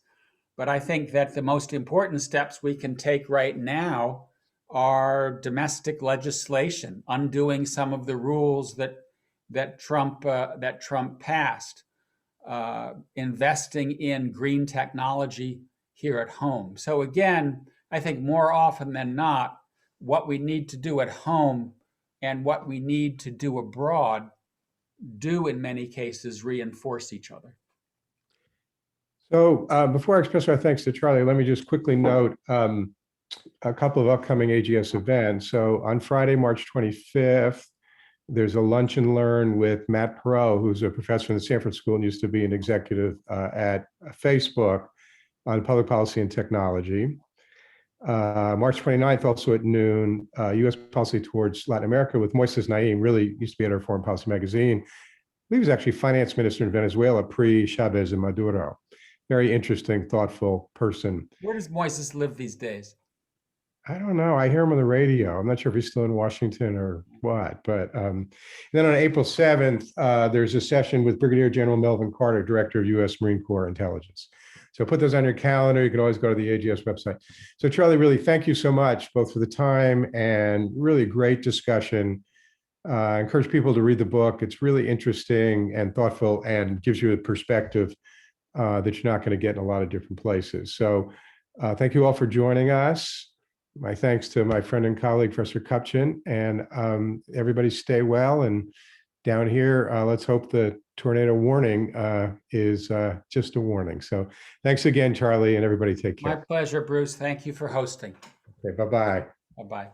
But I think that the most important steps we can take right now are domestic legislation, undoing some of the rules that Trump passed, investing in green technology here at home. So again, I think more often than not, what we need to do at home and what we need to do abroad do in many cases reinforce each other. So before I express our thanks to Charlie, let me just quickly note a couple of upcoming AGS events. So on Friday, March 25th, there's a lunch and learn with Matt Perot, who's a professor in the Stanford School and used to be an executive at Facebook on public policy and technology. March 29th, also at noon, U.S. policy towards Latin America with Moises Naim, really used to be editor of Foreign Policy magazine. He was actually finance minister in Venezuela pre-Chavez and Maduro. Very interesting, thoughtful person. Where does Moises live these days? I don't know. I hear him on the radio. I'm not sure if he's still in Washington or what. But then on April 7th, there's a session with Brigadier General Melvin Carter, Director of U.S. Marine Corps Intelligence. So put those on your calendar. You can always go to the AGS website. So Charlie, really, thank you so much, both for the time and really great discussion. I encourage people to read the book. It's really interesting and thoughtful and gives you a perspective that you're not going to get in a lot of different places. So thank you all for joining us. My thanks to my friend and colleague, Professor Kupchan, and everybody stay well. And down here, let's hope the tornado warning is just a warning. So thanks again, Charlie, and everybody take care. My pleasure, Bruce. Thank you for hosting. Okay, bye-bye. Bye-bye.